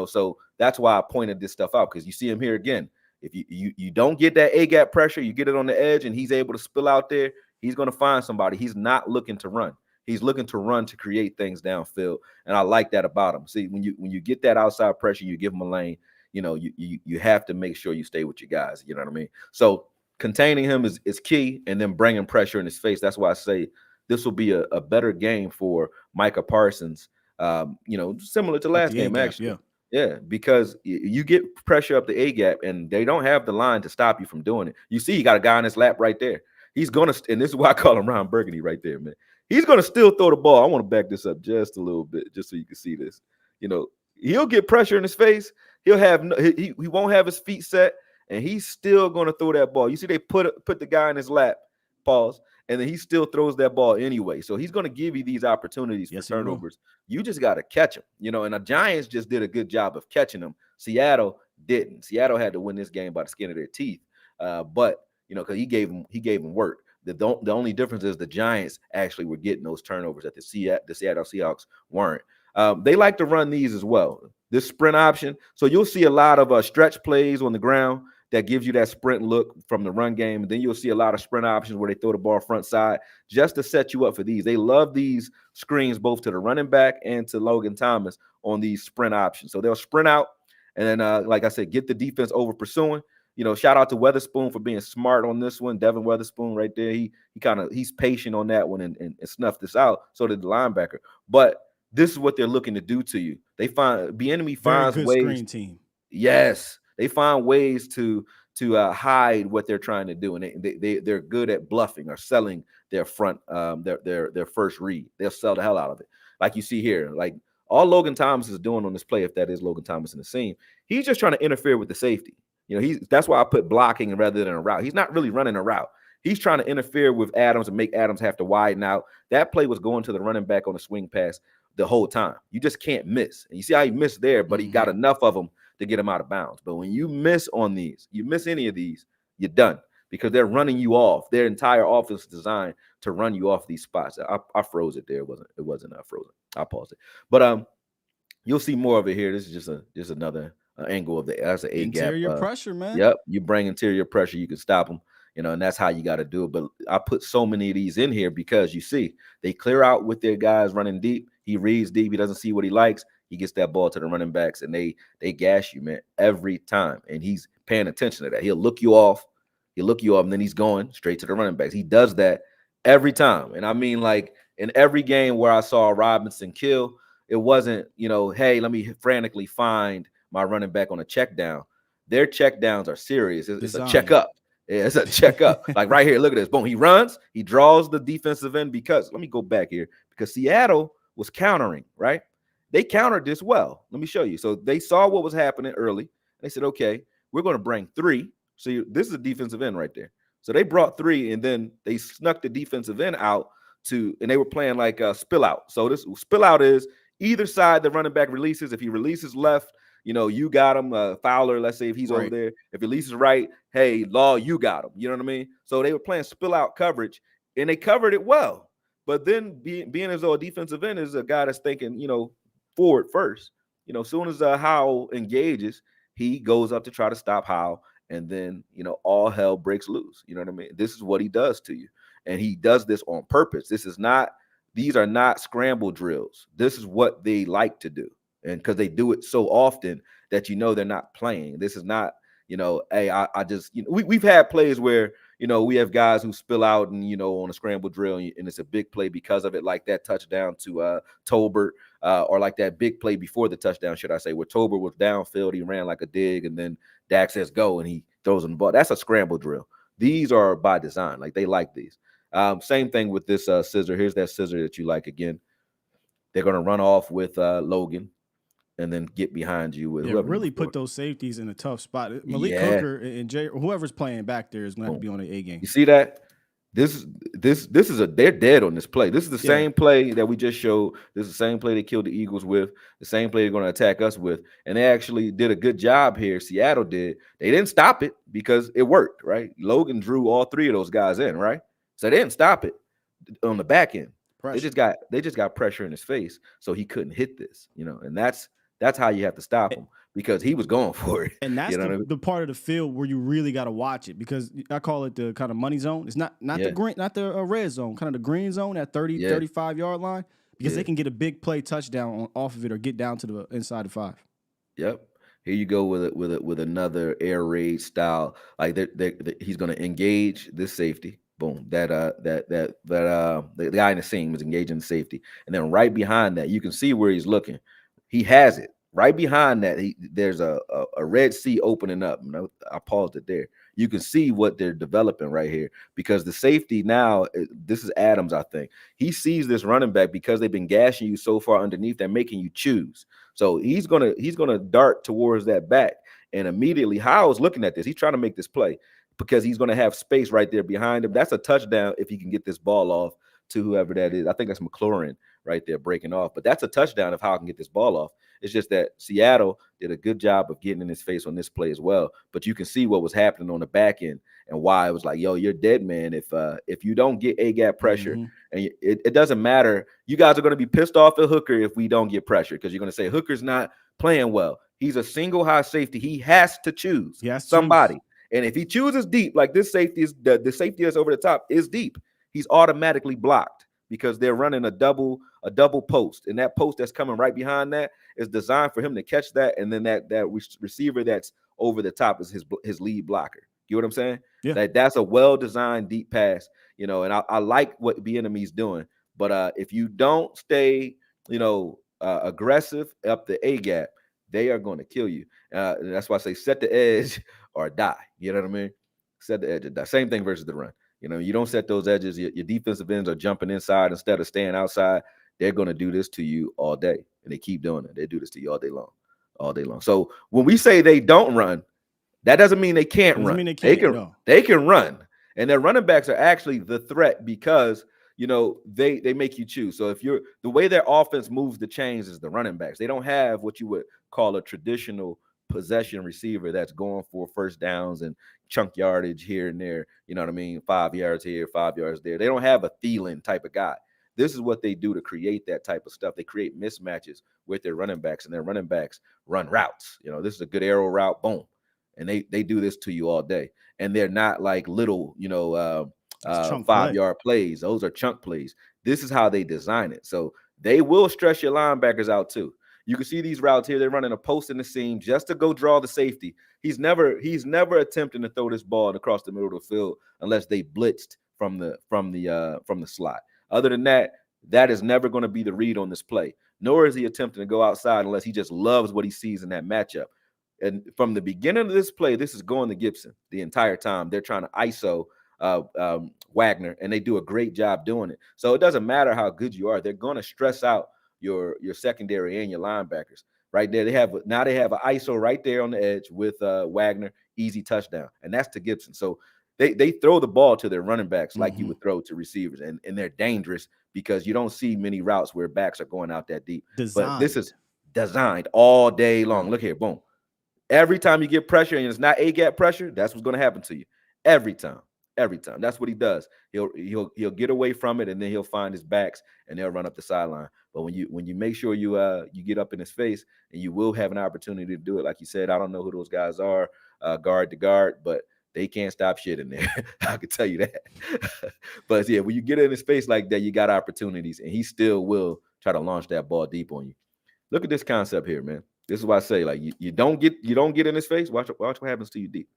so that's why I pointed this stuff out, because you see him here again. If you don't get that A-gap pressure, you get it on the edge and he's able to spill out there, he's going to find somebody. He's not looking to run. He's looking to run to create things downfield, and I like that about him. See, when you get that outside pressure, you give him a lane. You have to make sure you stay with your guys. You know what I mean? So containing him is key, and then bringing pressure in his face. That's why I say this will be a better game for Micah Parsons. Similar to last game, actually. Yeah, because you get pressure up the A gap, and they don't have the line to stop you from doing it. You see, he got a guy in his lap right there. He's gonna, and this is why I call him Ron Burgundy right there, man. He's gonna still throw the ball. I want to back this up just a little bit, just so you can see this. He'll get pressure in his face. He'll have he won't have his feet set, and he's still gonna throw that ball. You see, they put the guy in his lap, pause, and then he still throws that ball anyway. So he's gonna give you these opportunities for turnovers. You just got to catch him, and the Giants just did a good job of catching them. Seattle didn't. Seattle had to win this game by the skin of their teeth. But because he gave him work. The only difference is the Giants actually were getting those turnovers that the Seattle Seahawks weren't. They like to run these as well. This sprint option. So you'll see a lot of stretch plays on the ground that gives you that sprint look from the run game. And then you'll see a lot of sprint options where they throw the ball front side just to set you up for these. They love these screens both to the running back and to Logan Thomas on these sprint options. So they'll sprint out and then, like I said, get the defense over pursuing. Shout out to Weatherspoon for being smart on this one. Devin Weatherspoon right there. He's patient on that one and snuffed this out. So did the linebacker. But this is what they're looking to do to you. Bieniemy finds ways. Screen team. Yes. They find ways to hide what they're trying to do, and they're good at bluffing or selling their front their first read. They'll sell the hell out of it, like you see here. Like all Logan Thomas is doing on this play, if that is Logan Thomas in the seam, he's just trying to interfere with the safety. That's why I put blocking rather than a route. He's not really running a route. He's trying to interfere with Adams and make Adams have to widen out. That play was going to the running back on a swing pass the whole time. You just can't miss. And you see how he missed there, but he got enough of them to get him out of bounds. But when you miss on these, you miss any of these, you're done because they're running you off. Their entire offense is designed to run you off these spots. I froze it there. It wasn't frozen. I paused it. But you'll see more of it here. This is just another angle of that's an A gap. Interior pressure, man. Yep, you bring interior pressure, you can stop them. And that's how you got to do it. But I put so many of these in here because you see they clear out with their guys running deep. He reads deep. He doesn't see what he likes. He gets that ball to the running backs, and they gas you, man, every time. And he's paying attention to that. He'll look you off, and then he's going straight to the running backs. He does that every time. And I mean, like in every game where I saw Robinson kill, it wasn't, hey, let me frantically find my running back on a check down. Their check downs are serious. It's a check up. Yeah, it's a check up. Like right here, look at this. Boom, he runs. He draws the defensive end because, let me go back here, because Seattle was countering, right? They countered this well. Let me show you. So they saw what was happening early. They said, okay, we're going to bring three. So this is a defensive end right there. So they brought three, and then they snuck the defensive end out and they were playing like a spill out. So this spill out is either side the running back releases. If he releases left, you got him. Fowler, let's say if he's over there. If he releases right, hey, Law, you got him. You know what I mean? So they were playing spill out coverage, and they covered it well. But then being as though a defensive end is a guy that's thinking, forward first. As soon as Howell engages, he goes up to try to stop Howell, and then all hell breaks loose. You know what I mean? This is what he does to you, and he does this on purpose. These are not scramble drills. This is what they like to do, and because they do it so often that they're not playing. This is not hey, I just we've had plays where we have guys who spill out and on a scramble drill, and it's a big play because of it, like that touchdown to Tolbert. Or like that big play before the touchdown, should I say, where Tolbert was downfield, he ran like a dig, and then Dak says go, and he throws him the ball. That's a scramble drill. These are by design. Like they like these. Same thing with this scissor. Here's that scissor that you like again. They're going to run off with Logan and then get behind you with whoever. Really put those safeties in a tough spot. Malik Hooker and Jay, whoever's playing back there is going to have to be on the A game. You see that? This is they're dead on this play. This is the same play that we just showed. This is the same play they killed the Eagles with, the same play they're going to attack us with. And they actually did a good job here. Seattle did. They didn't stop it because it worked, right? Logan drew all three of those guys in, right? So they didn't stop it on the back end. Pressure. They just got pressure in his face, so he couldn't hit this, and that's how you have to stop him. because he was going for it. And that's You know what I mean? the part of the field where you really got to watch it, because I call it the kind of money zone. It's not Yeah. the green, not the red zone, kind of the green zone at 30, Yeah. 35-yard line, because Yeah. they can get a big play touchdown off of it or get down to the inside the 5. Yep. Here you go with another air raid style. Like he's going to engage this safety. Boom. The guy in the seam is engaging the safety, and then right behind that, you can see where he's looking. He has it right behind that. There's a Red Sea opening up. I paused it there. You can see what they're developing right here, because the safety now, this is Adams, I think. He sees this running back because they've been gashing you so far underneath, they're making you choose. So he's gonna dart towards that back, and immediately Howell's looking at this. He's trying to make this play because he's gonna have space right there behind him. That's a touchdown if he can get this ball off to whoever that is. I think that's McLaurin right there breaking off, but that's a touchdown if Howell can get this ball off. It's just that Seattle did a good job of getting in his face on this play as well. But you can see what was happening on the back end and why it was like, yo, you're dead, man. If you don't get A-gap pressure, and it doesn't matter. You guys are going to be pissed off at Hooker if we don't get pressure, because you're going to say Hooker's not playing well. He's a single high safety. He has to choose somebody. And if he chooses deep, like this safety is the safety that's over the top is deep, he's automatically blocked because they're running a double post, and that post that's coming right behind that is designed for him to catch that, and then that receiver that's over the top is his lead blocker. You know what I'm saying? Yeah. That's a well-designed deep pass, and I like what Bieniemy's doing. But if you don't stay, aggressive up the A gap, they are going to kill you. And that's why I say set the edge or die. You know what I mean? Set the edge or die. Same thing versus the run. You don't set those edges. Your defensive ends are jumping inside instead of staying outside. They're going to do this to you all day, and they keep doing it. They do this to you all day long. So when we say they don't run, that doesn't mean they can't run. They can run, and their running backs are actually the threat because they make you choose. So if the way their offense moves the chains is the running backs. They don't have what you would call a traditional possession receiver that's going for first downs and chunk yardage here and there. You know what I mean? 5 yards here, 5 yards there. They don't have a Thielen type of guy. This is what they do to create that type of stuff. They create mismatches with their running backs, and their running backs run routes. This is a good arrow route, boom. And they do this to you all day. And they're not like little, 5-yard plays. Those are chunk plays. This is how they design it. So they will stress your linebackers out too. You can see these routes here. They're running a post in the seam just to go draw the safety. He's never attempting to throw this ball across the middle of the field unless they blitzed from the slot. Other than that, that is never going to be the read on this play. Nor is he attempting to go outside unless he just loves what he sees in that matchup. And from the beginning of this play, this is going to Gibson the entire time. They're trying to ISO Wagner, and they do a great job doing it. So it doesn't matter how good you are. They're going to stress out your secondary and your linebackers right there. They have an ISO right there on the edge with Wagner, easy touchdown, and that's to Gibson. So they throw the ball to their running backs like you would throw to receivers, and they're dangerous because you don't see many routes where backs are going out that deep. But this is designed all day long. Look here, boom. Every time you get pressure and it's not A-gap pressure, that's what's going to happen to you. Every time. That's what he does. He'll get away from it, and then he'll find his backs, and they'll run up the sideline. But when you make sure you get up in his face, and you will have an opportunity to do it, like you said. I don't know who those guys are, guard to guard, but they can't stop shit in there. I can tell you that. But yeah, when you get in his face like that, you got opportunities, and he still will try to launch that ball deep on you. Look at this concept here, man. This is why I say, like, you don't get in his face. Watch what happens to you deep.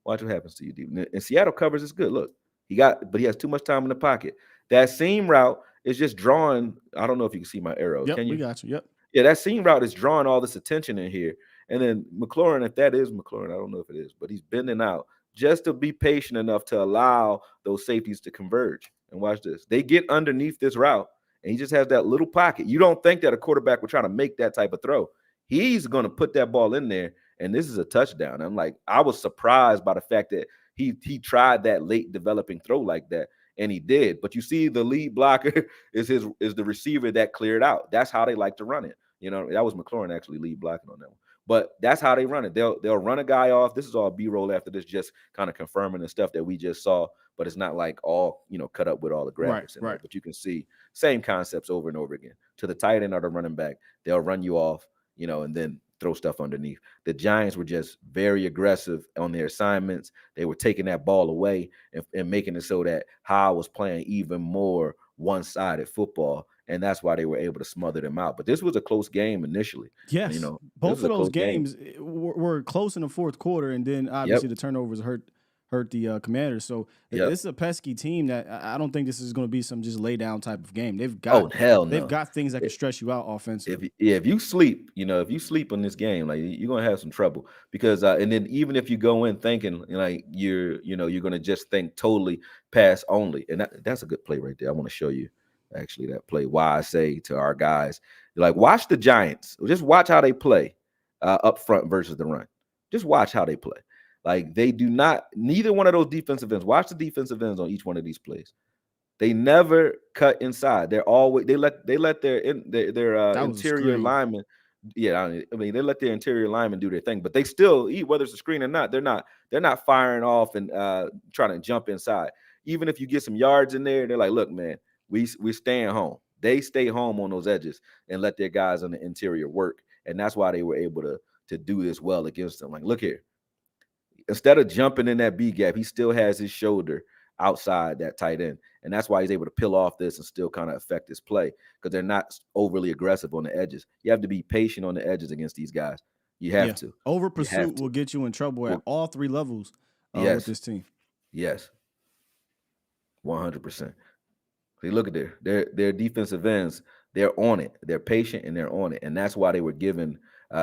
Watch what happens to you deep. And Seattle covers is good. Look, but he has too much time in the pocket. That seam route is just drawing. I don't know if you can see my arrow. Yep, Can you? We got you. Yep. Yeah, that seam route is drawing all this attention in here. And then McLaurin, if that is McLaurin, I don't know if it is, but he's bending out just to be patient enough to allow those safeties to converge. And watch this. They get underneath this route, and he just has that little pocket. You don't think that a quarterback would try to make that type of throw. He's going to put that ball in there, and this is a touchdown. I was surprised by the fact that he tried that late developing throw like that, and he did. But you see, the lead blocker is the receiver that cleared out. That's how they like to run it. That was McLaurin actually lead blocking on that one. But that's how they run it. They'll run a guy off. This is all B-roll after this, just kind of confirming the stuff that we just saw. But it's not like all cut up with all the graphics. Right. But you can see same concepts over and over again. To the tight end or the running back, they'll run you off. And then throw stuff underneath. The Giants were just very aggressive on their assignments. They were taking that ball away and making it so that Howell was playing even more one-sided football, and that's why they were able to smother them out. But this was a close game initially. Yes, You know, both of those games were close in the fourth quarter, and then obviously the turnovers hurt the Commanders. So this is a pesky team that I don't think this is going to be some just lay down type of game. They've got they've got things that can stress you out offensively. If you sleep, if you sleep on this game, like you're gonna have some trouble because and then even if you go in thinking like you're gonna just think totally pass only, and that's a good play right there. I want to show you actually that play. Why I say to our guys, like watch the Giants, just watch how they play up front versus the run. Just watch how they play. Like they do not, neither one of those defensive ends. Watch the defensive ends on each one of these plays. They never cut inside. They're always they let their interior linemen. Yeah, I mean they let their interior linemen do their thing, but they still eat whether it's a screen or not. They're not firing off and trying to jump inside. Even if you get some yards in there, they're like, look, man, we're staying home. They stay home on those edges and let their guys on the interior work, and that's why they were able to do this well against them. Like, look here. Instead of jumping in that B gap, he still has his shoulder outside that tight end. And that's why he's able to peel off this and still kind of affect his play because they're not overly aggressive on the edges. You have to be patient on the edges against these guys. You have to. Over pursuit will get you in trouble at all three levels with this team. Yes. 100%. See, look at their defensive ends. They're on it. They're patient and they're on it. And that's why they were giving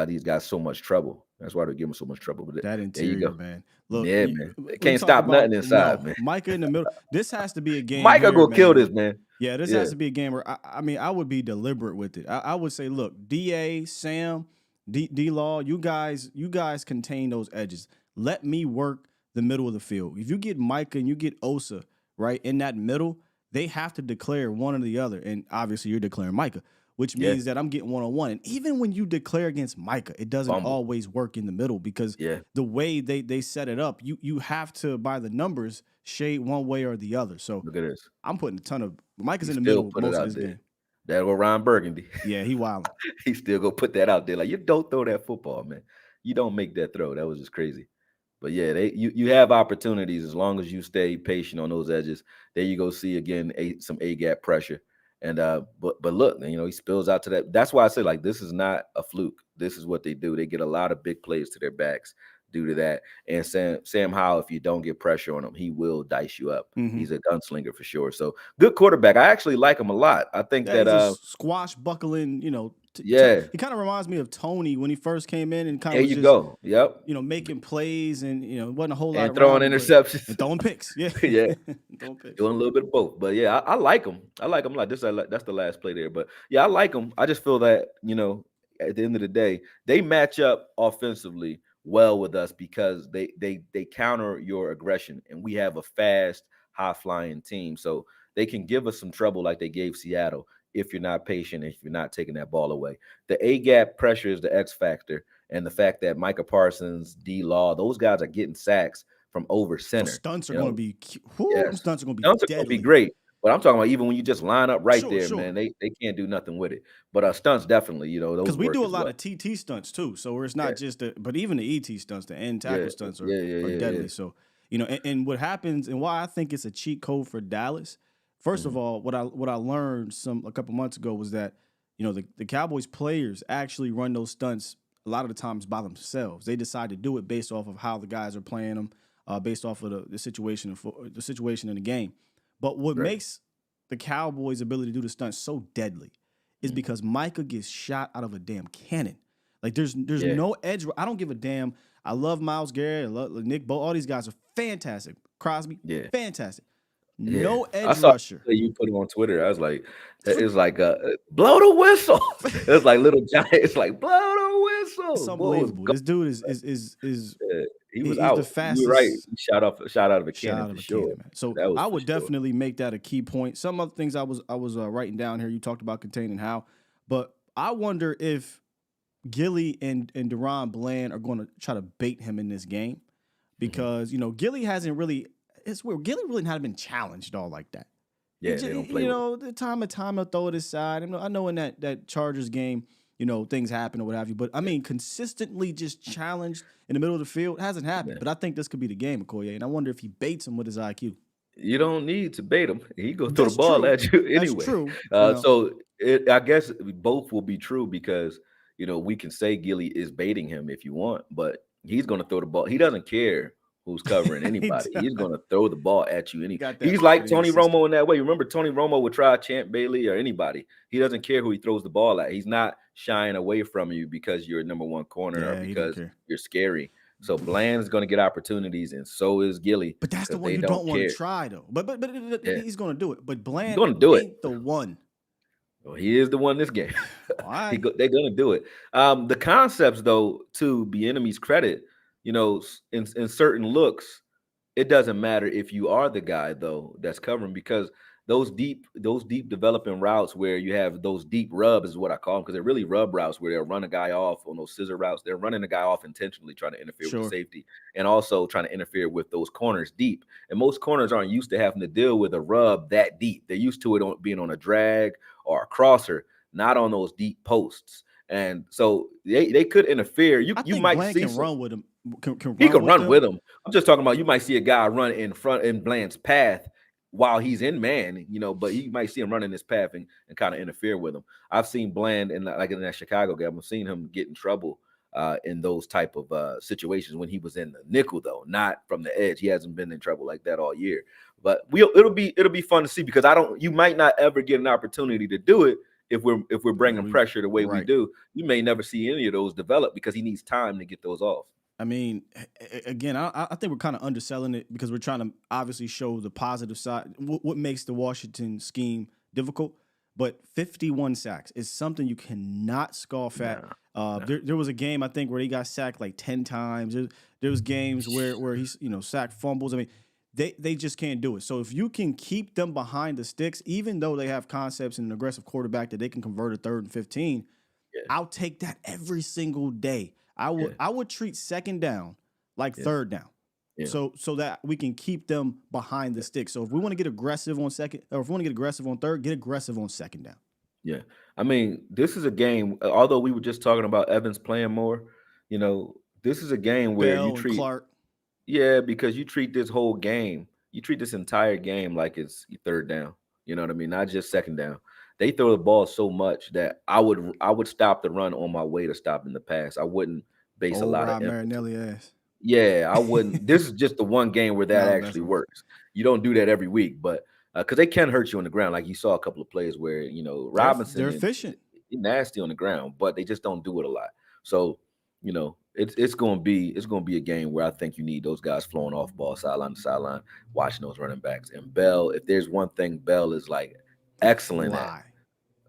these guys so much trouble. That's why they're giving so much trouble. But that interior, man. Look, man. They can't stop nothing inside, man. Micah in the middle. This has to be a game. Micah go kill this, man. Yeah, this has to be a game where I would be deliberate with it. I would say, look, DA, Sam, D-Law, you guys contain those edges. Let me work the middle of the field. If you get Micah and you get Osa right in that middle, they have to declare one or the other. And obviously, you're declaring Micah, which means that I'm getting one-on-one. And even when you declare against Micah, it doesn't always work in the middle because the way they set it up, you have to, by the numbers, shade one way or the other. So look at this. I'm putting a ton of – Micah's in the middle most of this game. That was Ron Burgundy. Yeah, he wild. He still go put that out there. Like, you don't throw that football, man. You don't make that throw. That was just crazy. But yeah, you have opportunities as long as you stay patient on those edges. There you go, see again some A-gap pressure. And but look, he spills out to that. That's why I say, like, this is not a fluke. This is what they do. They get a lot of big plays to their backs due to that. And Sam Howell, if you don't get pressure on him, he will dice you up. Mm-hmm. He's a gunslinger for sure. So good quarterback. I actually like him a lot. I think that squash buckling, he kind of reminds me of Tony when he first came in and kind of go. Yep. Making plays and wasn't a whole lot and throwing interceptions and throwing picks. Yeah. Yeah. Throwing picks. Doing a little bit of both. But yeah, I like him. I like him. Like this, that's the last play there. But yeah, I like him. I just feel that, at the end of the day, they match up offensively well with us because they counter your aggression, and we have a fast, high-flying team. So they can give us some trouble like they gave Seattle if you're not patient, if you're not taking that ball away. The A-gap pressure is the X factor, and the fact that Micah Parsons, D-Law, those guys are getting sacks from over center. So stunts are going to be stunts are going to be great. But I'm talking about even when you just line up there, man, they can't do nothing with it. But stunts definitely, those because we do a lot of TT stunts too. So it's not just but even the ET stunts, the end tackle stunts are deadly. Yeah. So and what happens and why I think it's a cheat code for Dallas. First of all, what I learned a couple months ago was that the Cowboys players actually run those stunts a lot of the times by themselves. They decide to do it based off of how the guys are playing them, based off of the situation in the game. But what makes the Cowboys' ability to do the stunts so deadly is because Micah gets shot out of a damn cannon. Like there's no edge. I don't give a damn. I love Myles Garrett. I love Nick Bo. All these guys are fantastic. Crosby, fantastic. No edge rusher. You put him on Twitter. I was like, it's like blow the whistle. It's like Little Giant. It's like blow the whistle. It's unbelievable. This dude is he was out. The fastest. You're right. He shot out of a cannon for sure. Man. So I would definitely make that a key point. Some other things I was writing down here. You talked about containing how, but I wonder if Gilly and Deron Bland are going to try to bait him in this game because Gilly hasn't really. It's weird. Gilly really hasn't been challenged all like that. Yeah, they don't play the time he'll throw it aside. I know in that Chargers game, things happen or what have you. But I mean, consistently just challenged in the middle of the field hasn't happened. Yeah. But I think this could be the game, Akoye. And I wonder if he baits him with his IQ. You don't need to bait him. He gonna throw the That's ball true. at you That's anyway. true. Now, So I guess both will be true because we can say Gilly is baiting him if you want, but he's gonna throw the ball. He doesn't care who's covering anybody. He's gonna throw the ball at you. got that He's like in his Tony system. Romo in that way. Remember, Tony Romo would try Champ Bailey or anybody. He doesn't care who he throws the ball at. He's not shying away from you because you're number one corner or Yeah, he don't because care. you're scary. So Bland's going to get opportunities, and so is Gilly. But that's the 'cause one they you don't want care. to try, though. But Yeah. he's going to do it. But Bland gonna do it. ain't the one. Well, he is the one this game. All right. They're going to do it. The concepts, though, to Bieniemy's credit, in certain looks, it doesn't matter if you are the guy though that's covering because those deep developing routes where you have those deep rubs is what I call them because they're really rub routes where they'll run a guy off on those scissor routes. They're running a guy off intentionally trying to interfere with the safety and also trying to interfere with those corners deep. And most corners aren't used to having to deal with a rub that deep. They're used to it being on a drag or a crosser, not on those deep posts. And so they could interfere. You might Bland see can run with him. He can run with him. I'm just talking about you might see a guy run in front in Bland's path while he's in man, but you might see him running his path and kind of interfere with him. I've seen Bland in that Chicago game. I've seen him get in trouble in those type of situations when he was in the nickel, though, not from the edge. He hasn't been in trouble like that all year. But it'll be fun to see because you might not ever get an opportunity to do it if we're bringing pressure the way we do. You may never see any of those develop because he needs time to get those off. I mean, again, I think we're kind of underselling it because we're trying to obviously show the positive side, what makes the Washington scheme difficult. But 51 sacks is something you cannot scoff at. There was a game, I think, where he got sacked like 10 times. There was games where he's, sacked fumbles. I mean, they just can't do it. So if you can keep them behind the sticks, even though they have concepts and an aggressive quarterback that they can convert a 3rd and 15, I'll take that every single day. I would treat 2nd down like 3rd down, so that we can keep them behind the stick. So if we want to get aggressive on 2nd, or if we want to get aggressive on 3rd, get aggressive on 2nd down. Yeah, I mean, this is a game. Although we were just talking about Evans playing more, this is a game where Bell you treat Clark. Yeah, because you treat this whole game, you treat this entire game like it's 3rd down. You know what I mean? Not just 2nd down. They throw the ball so much that I would stop the run on my way to stopping the pass. I wouldn't base a lot of Marinelli ass. Yeah, I wouldn't. This is just the one game where that actually works. You don't do that every week, but because they can hurt you on the ground, like you saw a couple of plays where Robinson they're efficient, nasty on the ground, but they just don't do it a lot. So it's going to be a game where I think you need those guys flowing off ball sideline to sideline, watching those running backs. And Bell, if there's one thing Bell is like excellent at,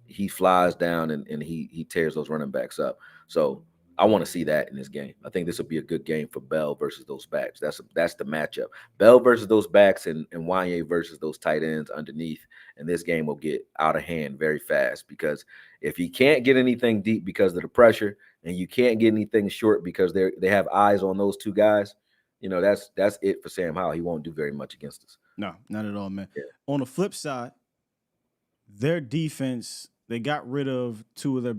he flies down and he tears those running backs up. So I want to see that in this game. I think this will be a good game for Bell versus those backs. That's the matchup. Bell versus those backs and Wanye versus those tight ends underneath. And this game will get out of hand very fast because if he can't get anything deep because of the pressure and you can't get anything short because they have eyes on those two guys, that's it for Sam Howell. He won't do very much against us. No, not at all, man. Yeah. On the flip side, their defense, they got rid of 2 of their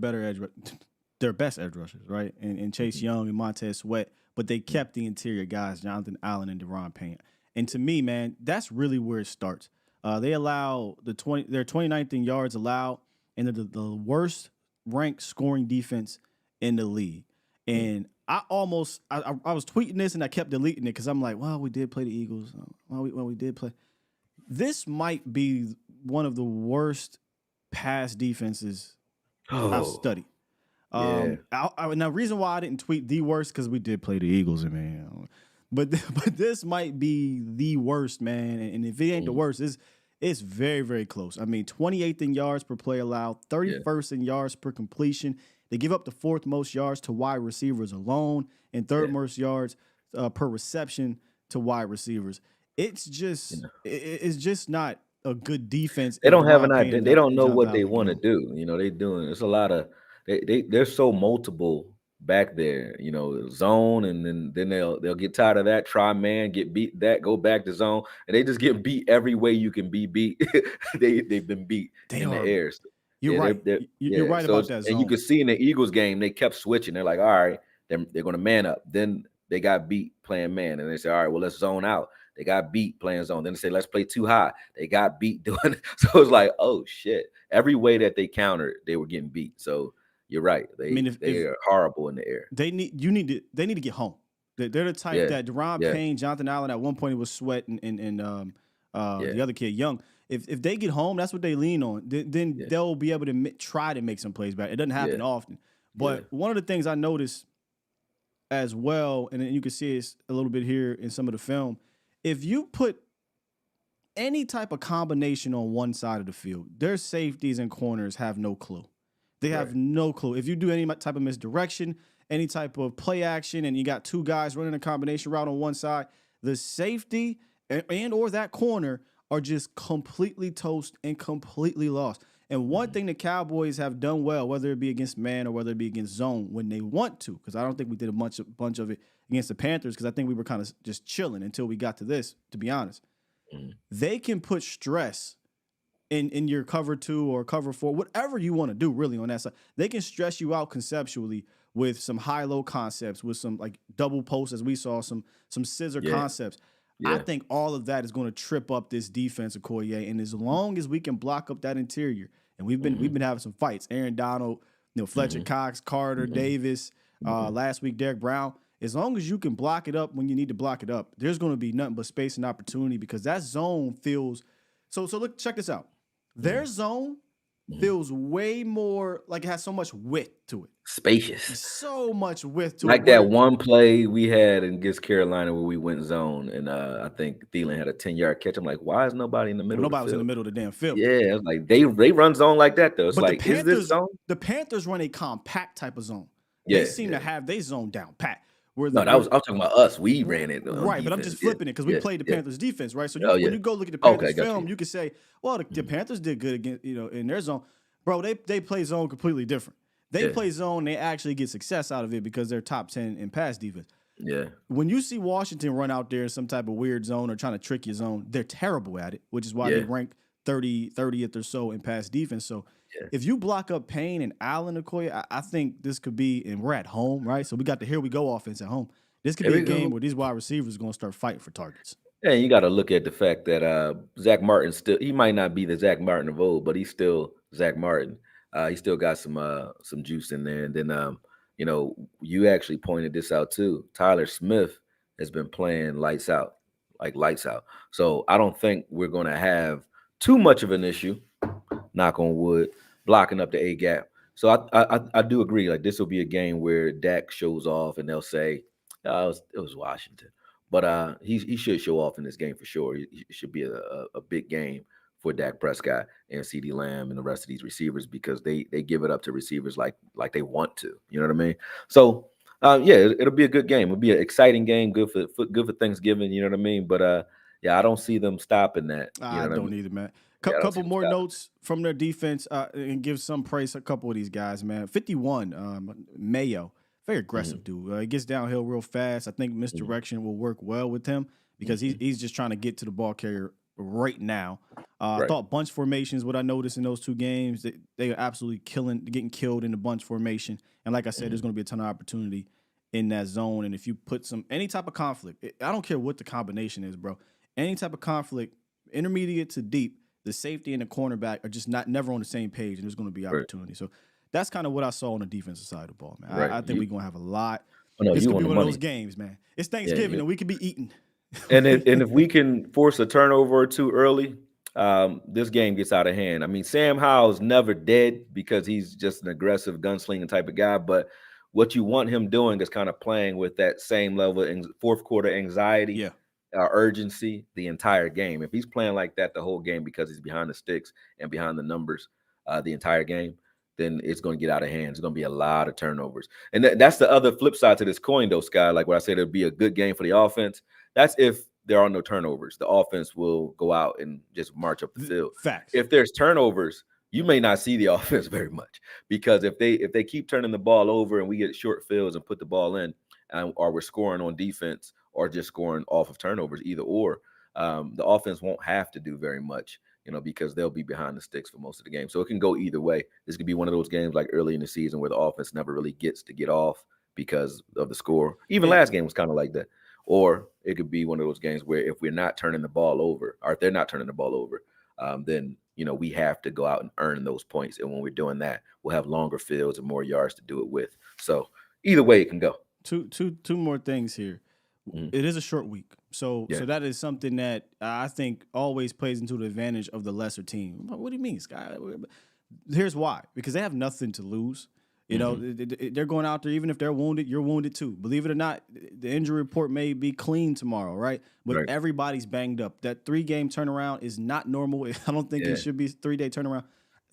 best edge rushers, right? And Chase Young and Montez Sweat, but they kept the interior guys, Jonathan Allen and Deron Payne. And to me, man, that's really where it starts. They allow their 29th in yards allowed, and they're the worst ranked scoring defense in the league. And I was tweeting this and I kept deleting it because I'm like, well, we did play the Eagles. Well, we did play. This might be one of the worst pass defenses I've studied. Yeah. Now, reason why I didn't tweet the worst because we did play the Eagles, man. But this might be the worst, man. And if it ain't the worst, it's very, very close. I mean, 28th in yards per play allowed, 31st in yards per completion. They give up the 4th most yards to wide receivers alone, and 3rd most yards per reception to wide receivers. It's just it's just not a good defense. They don't have an idea. They don't know what they want to do. They doing. It's a lot of they're so multiple back there. Zone, and then they'll get tired of that. Try man, get beat that, go back to zone, and they just get beat every way you can be beat. They've been beat in the air. You're right. You're right So about that zone. and you could see in the Eagles game, they kept switching. They're like, all right, they're going to man up. Then they got beat playing man. And they say, all right, well, let's zone out. They got beat playing zone. Then they say, let's play too high. They got beat doing it. So it's like, oh, shit. Every way that they countered, they were getting beat. So you're right. They are horrible in the air. They need to get home. They're the type that Jron Payne, Jonathan Allen, at one point it was Sweat and the other kid, Young. If they get home, that's what they lean on. Then they'll be able to try to make some plays back. It doesn't happen often. But one of the things I noticed as well, and you can see it a little bit here in some of the film, if you put any type of combination on one side of the field, their safeties and corners have no clue. They have no clue. If you do any type of misdirection, any type of play action, and you got two guys running a combination route on one side, the safety and or that corner are just completely toast and completely lost. And one thing the Cowboys have done well, whether it be against man or whether it be against zone, when they want to, because I don't think we did a bunch of it against the Panthers, because I think we were kind of just chilling until we got to this, to be honest. They can put stress in your cover 2 or cover 4, whatever you want to do really on that side. They can stress you out conceptually with some high-low concepts, with some like double posts, as we saw, some scissor concepts. I think all of that is going to trip up this defense of Akoye. And as long as we can block up that interior, and we've been having some fights, Aaron Donald, Fletcher Cox, Carter, Davis, last week Derek Brown. As long as you can block it up when you need to block it up, there's going to be nothing but space and opportunity, because that zone feels so. Look, check this out. Their zone feels way more like it has so much width to it. Spacious. So much width to it. Like that one play we had against Carolina where we went zone, and I think Thielen had a 10-yard catch. I'm like, why is nobody in the middle? Nobody was in the middle of the damn field. Yeah, it's like they run zone like that though. It's but like, is this zone? The Panthers run a compact type of zone. Yeah, they seem to have their zone down pat. I was talking about us. We ran it. Right, defense. but I'm just flipping it because we played the Panthers defense, right? So when you go look at the Panthers film, you can say, well, the Panthers did good against, in their zone. Bro, they play zone completely different. They play zone, they actually get success out of it because they're top 10 in pass defense. Yeah. When you see Washington run out there in some type of weird zone or trying to trick your zone, they're terrible at it, which is why they rank 30th or so in pass defense. So if you block up Payne and Allen, Akoye, I think this could be, and we're at home, right? So we got the here we go offense at home. This could be a game where these wide receivers are going to start fighting for targets. Yeah, you got to look at the fact that Zach Martin he might not be the Zach Martin of old, but he's still Zach Martin. He still got some juice in there. And then, you actually pointed this out too. Tyler Smith has been playing lights out. So I don't think we're going to have too much of an issue, knock on wood, blocking up the A gap. So I do agree. Like, this will be a game where Dak shows off and they'll say, oh, it was Washington. But he should show off in this game for sure. It should be a big game for Dak Prescott and CeeDee Lamb and the rest of these receivers, because they give it up to receivers like they want to. You know what I mean? So it'll be a good game. It'll be an exciting game, good for Thanksgiving. You know what I mean? But I don't see them stopping that. I don't either, man. Couple more notes from their defense and give some praise to a couple of these guys, man. 51, Mayo, very aggressive dude. He gets downhill real fast. I think misdirection will work well with him because he's just trying to get to the ball carrier right now. I thought bunch formations, what I noticed in those two games, they are absolutely getting killed in the bunch formation. And like I said, there's going to be a ton of opportunity in that zone. And if you put any type of conflict, I don't care what the combination is, bro. Any type of conflict, intermediate to deep, the safety and the cornerback are just never on the same page, and there's going to be opportunity. So that's kind of what I saw on the defensive side of the ball, man. I think we're going to have a lot. This could be one of those games, man. It's Thanksgiving, and we could be eating. and if we can force a turnover or two early, this game gets out of hand. I mean, Sam Howell's never dead because he's just an aggressive gunslinging type of guy. But what you want him doing is kind of playing with that same level of fourth quarter anxiety, urgency the entire game. If he's playing like that the whole game because he's behind the sticks and behind the numbers the entire game, then it's going to get out of hand. It's going to be a lot of turnovers. And that's the other flip side to this coin, though, Sky. Like what I said, it'll be a good game for the offense. That's if there are no turnovers. The offense will go out and just march up the field. Facts. If there's turnovers, you may not see the offense very much, because if they keep turning the ball over and we get short fields and put the ball in, or we're scoring on defense or just scoring off of turnovers, either or, the offense won't have to do very much because they'll be behind the sticks for most of the game. So it can go either way. This could be one of those games like early in the season where the offense never really gets to get off because of the score. Even last game was kind of like that. Or it could be one of those games where if we're not turning the ball over, or if they're not turning the ball over, then we have to go out and earn those points. And when we're doing that, we'll have longer fields and more yards to do it with. So either way it can go. Two more things here. It is a short week. So that is something that I think always plays into the advantage of the lesser team. What do you mean, Sky? Here's why. Because they have nothing to lose. They're going out there, even if they're wounded, you're wounded too. Believe it or not, the injury report may be clean tomorrow, right? But everybody's banged up. That 3-game turnaround is not normal. I don't think it should be 3-day turnaround.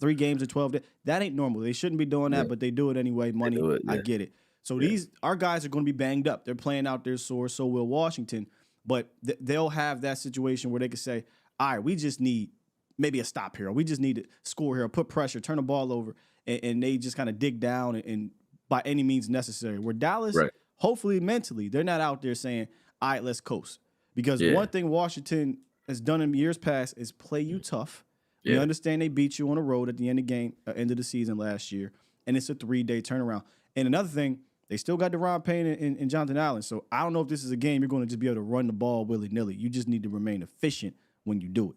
3 games in 12 days. That ain't normal. They shouldn't be doing that, but they do it anyway. Money, I get it. So our guys are going to be banged up. They're playing out their sore. So will Washington. But they'll have that situation where they could say, all right, we just need maybe a stop here. Or we just need to score here, put pressure, turn the ball over. And they just kind of dig down and by any means necessary. Where Dallas, hopefully mentally, they're not out there saying, all right, let's coast. Because one thing Washington has done in years past is play you tough. We understand they beat you on the road at the end of the season last year. And it's a 3-day turnaround. And another thing, they still got Deron Payne and Jonathan Allen. So I don't know if this is a game you're going to just be able to run the ball willy-nilly. You just need to remain efficient when you do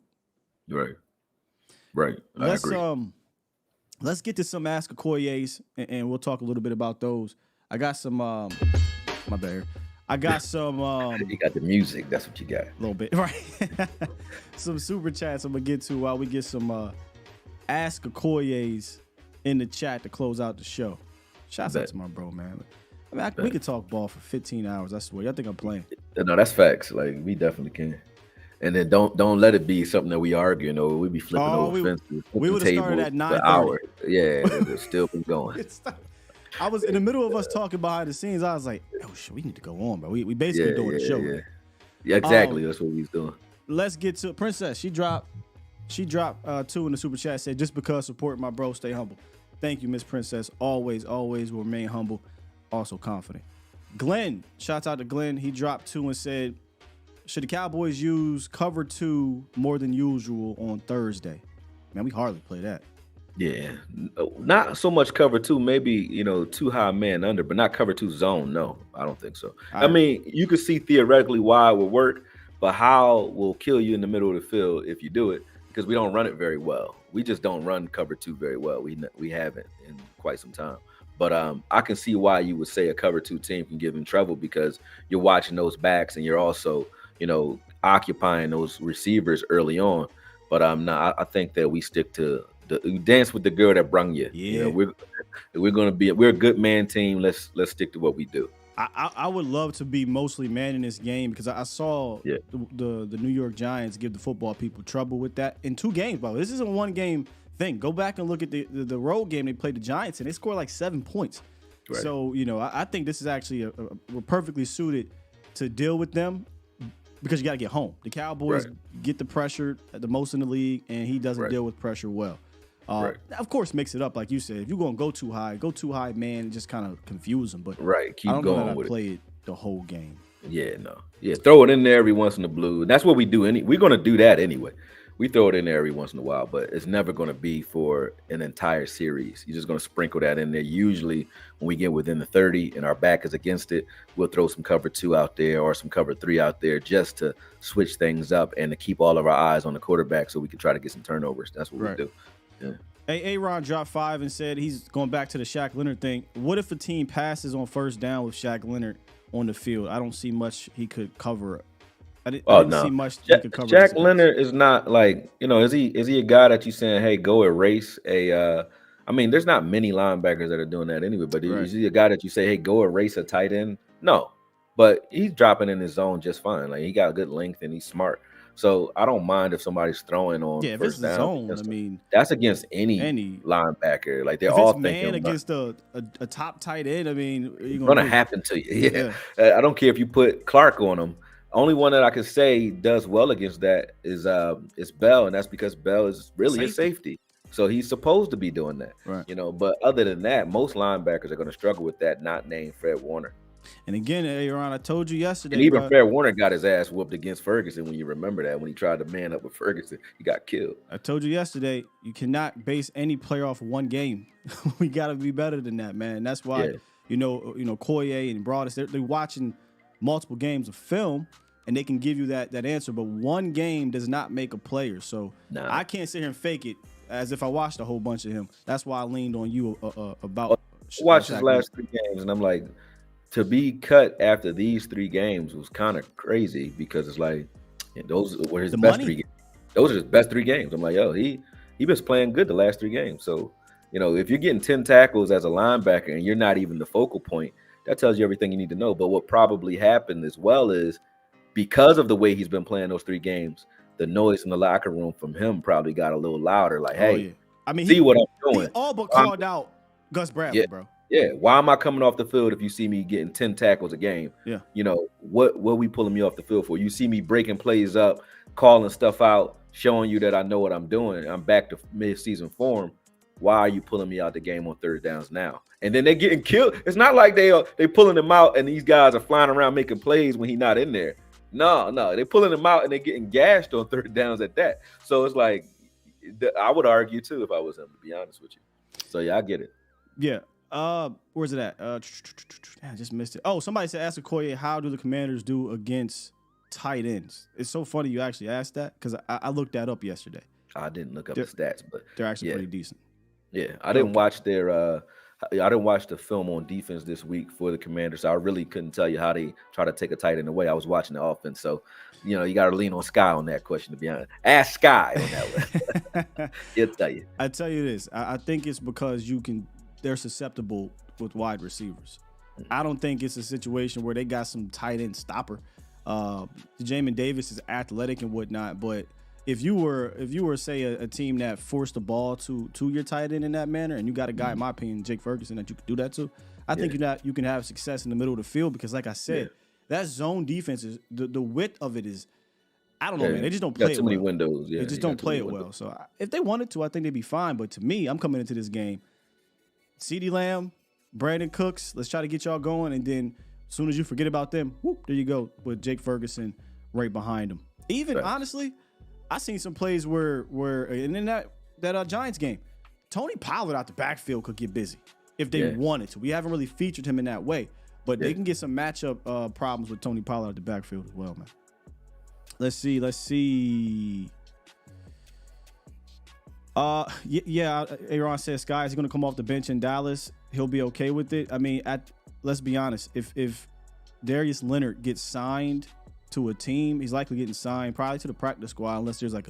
it. Right. I agree. Let's get to some Ask Akoyes, and we'll talk a little bit about those. I got some, my bad. I got some. You got the music. That's what you got. A little bit, right? Some super chats I'm going to get to while we get some Ask Akoyes in the chat to close out the show. Shouts out to my bro, man. I mean, we could talk ball for 15 hours. I swear. Y'all think I'm playing? No, that's facts. Like, we definitely can. And then don't let it be something that we argue. We be flipping over fences. We would have started at 9:30. Hour. Yeah, it'll still be going. I was in the middle of us talking behind the scenes. I was like, oh shit, we need to go on, bro. We basically doing the show. Yeah, exactly. That's what we was doing. Let's get to Princess. She dropped 2 in the super chat. Said, just because support my bro, stay humble. Thank you, Miss Princess. Always will remain humble, also confident. Glenn, shouts out to Glenn. He dropped 2 and said, should the Cowboys use cover 2 more than usual on Thursday? Man, we hardly play that. Yeah, not so much cover 2, maybe, too high man under, but not cover 2 zone. No, I don't think so. I mean, you could see theoretically why it would work, but how will kill you in the middle of the field if you do it, because we don't run it very well. We just don't run cover 2 very well. We haven't in quite some time. But I can see why you would say a cover 2 team can give them trouble, because you're watching those backs and you're also occupying those receivers early on. But I think that we stick to we dance with the girl that brung you. Yeah, we're a good man team. Let's stick to what we do. I would love to be mostly man in this game, because I saw the New York Giants give the football people trouble with that in 2 games. By the way, this isn't a 1-game thing. Go back and look at the road game they played the Giants, and they scored like 7 points. Right. So I think this is actually we're perfectly suited to deal with them, because you got to get home. The Cowboys get the pressure at the most in the league, and he doesn't deal with pressure well. Of course, mix it up, like you said. If you're going to go too high, man, and just kind of confuse them. But keep I don't going know how with to play it the whole game. Throw it in there every once in a blue. That's what we do. We're going to do that anyway. We throw it in there every once in a while, but it's never going to be for an entire series. You're just going to sprinkle that in there. Usually when we get within the 30 and our back is against it, we'll throw some cover 2 out there or some cover 3 out there just to switch things up and to keep all of our eyes on the quarterback so we can try to get some turnovers. That's what we do. Yeah. Hey, Aaron dropped 5 and said he's going back to the Shaq Leonard thing. What if a team passes on first down with Shaq Leonard on the field? I don't see much he could cover. I didn't see much he could cover. Shaq Leonard is not like, is he a guy that you saying, hey, go erase a I mean, there's not many linebackers that are doing that anyway, but is he a guy that you say, hey, go erase a tight end? No. But he's dropping in his zone just fine. Like, he got good length and he's smart. So I don't mind if somebody's throwing on if first it's down. Zone, I mean, that's against any linebacker. Like, they're all thinking man against a top tight end. I mean, it's gonna happen to you. Yeah. I don't care if you put Clark on him. Only one that I can say does well against that is Bell, and that's because Bell is really a safety. So he's supposed to be doing that. Right. But other than that, most linebackers are going to struggle with that, not named Fred Warner. And again, Aaron, I told you yesterday. And even Fair Warner got his ass whooped against Ferguson. When you remember that, when he tried to man up with Ferguson, he got killed. I told you yesterday, you cannot base any player off one game. We got to be better than that, man. And that's why, Akoye and Broadus, they're watching multiple games of film, and they can give you that answer. But one game does not make a player. So I can't sit here and fake it as if I watched a whole bunch of him. That's why I leaned on you about. Watch his last 3 games, and I'm like, to be cut after these 3 games was kind of crazy because it's like those were his best 3 games. Those are his best 3 games. I'm like, yo, he been playing good the last 3 games. So, if you're getting 10 tackles as a linebacker and you're not even the focal point, that tells you everything you need to know. But what probably happened as well is because of the way he's been playing those 3 games, the noise in the locker room from him probably got a little louder. Like, hey, I mean, see what I'm doing. He all but called out Gus Bradley, bro. Yeah, why am I coming off the field if you see me getting 10 tackles a game? Yeah. What we pulling me off the field for? You see me breaking plays up, calling stuff out, showing you that I know what I'm doing. I'm back to mid-season form. Why are you pulling me out the game on 3rd downs now? And then they're getting killed. It's not like they pulling him out and these guys are flying around making plays when he's not in there. No, they're pulling him out and they're getting gashed on 3rd downs at that. So it's like, I would argue too if I was him, to be honest with you. So yeah, I get it. Yeah. Where's it at? I just missed it. Oh, somebody said, ask Akoye, how do the Commanders do against tight ends? It's so funny you actually asked that because I looked that up yesterday. I didn't look up the stats, but they're actually pretty decent. Yeah, I didn't watch the film on defense this week for the Commanders. So I really couldn't tell you how they try to take a tight end away. I was watching the offense, so you got to lean on Sky on that question. To be honest, ask Sky on that one. He'll tell you. I tell you this, I think it's because they're susceptible with wide receivers. I don't think it's a situation where they got some tight end stopper. Jamin Davis is athletic and whatnot, but if you were say a team that forced the ball to your tight end in that manner, and you got a guy, in my opinion, Jake Ferguson, that you could do that to, I think you can have success in the middle of the field because, like I said, that zone defense is the width of it is. I don't know, man. They just don't play it well. Too many windows. Yeah, they just don't play it well. So if they wanted to, I think they'd be fine. But to me, I'm coming into this game. CeeDee Lamb, Brandon Cooks, let's try to get y'all going. And then as soon as you forget about them, whoop, there you go with Jake Ferguson right behind him. Even, honestly, I seen some plays where and in that Giants game, Tony Pollard out the backfield could get busy if they wanted to. We haven't really featured him in that way, but they can get some matchup problems with Tony Pollard at the backfield as well, man. Let's see. Aaron says Sky is going to come off the bench in Dallas. He'll be okay with it. I mean, let's be honest. If Darius Leonard gets signed to a team, he's likely getting signed probably to the practice squad unless there's like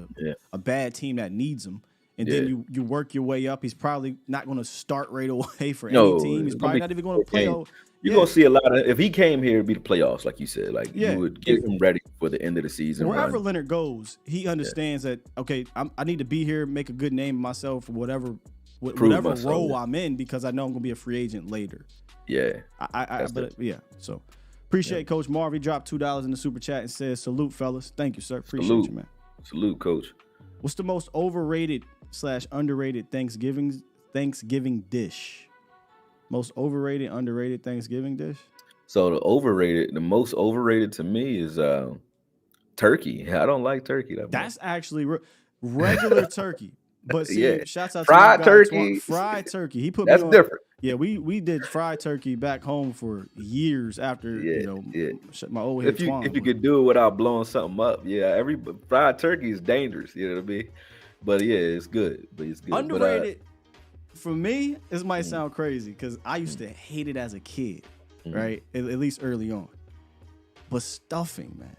a bad team that needs him. And then you work your way up. He's probably not going to start right away for any team. He's probably not even going to play. You're going to see a lot of – if he came here, it'd be the playoffs, like you said. Like, you would get him ready for the end of the season. Wherever Leonard goes, he understands that, okay, I need to be here, make a good name of myself for whatever role I'm in because I know I'm going to be a free agent later. Yeah. So appreciate Coach Marv. He dropped $2 in the super chat and says, salute, fellas. Thank you, sir. Appreciate you, man. Salute, Coach. What's the most overrated/underrated Thanksgiving dish? Most overrated, underrated Thanksgiving dish? So the most overrated to me is turkey. I don't like turkey that much. That's actually regular turkey. But see, shouts out fried to turkey. Fried turkey. He put that's me on, different. Yeah, we did fried turkey back home for years after my old head. If you could do it without blowing something up, every fried turkey is dangerous. You know what I mean? But it's good. Underrated. For me, this might sound crazy because I used to hate it as a kid, right? At least early on. But stuffing, man.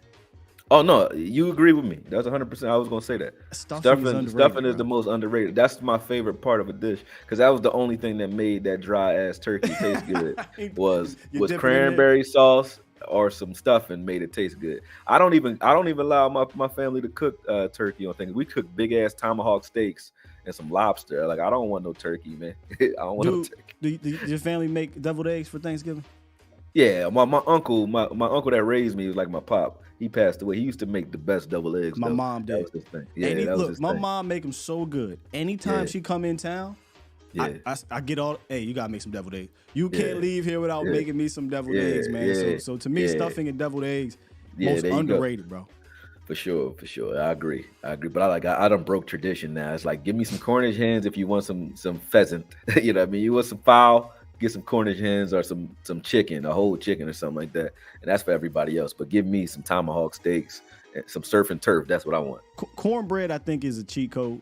Oh, no, you agree with me. That's 100%. I was going to say that. Stuffing is the most underrated. That's my favorite part of a dish because that was the only thing that made that dry-ass turkey taste good was cranberry sauce or some stuffing made it taste good. I don't even allow my family to cook turkey on things. We cook big-ass tomahawk steaks and some lobster. Like, I don't want no turkey, man. I don't want no turkey. Does your family make deviled eggs for Thanksgiving? Yeah, my uncle that raised me was like my pop. He passed away. He used to make the best deviled eggs. My mom did. That was his thing. Yeah, my mom make them so good. Anytime she come in town, Yeah. I get all. Hey, you gotta make some deviled eggs. You can't Yeah. leave here without Yeah. making me some deviled Yeah. eggs, man. Yeah. So to me, Yeah. stuffing and deviled eggs, Yeah, most there you go. underrated, bro. For sure. I agree. But I done broke tradition now. It's like, give me some Cornish hens if you want some pheasant. You know what I mean? You want some fowl, get some Cornish hens or some chicken, a whole chicken or something like that. And that's for everybody else. But give me some tomahawk steaks and some surf and turf. That's what I want. Cornbread, I think, is a cheat code.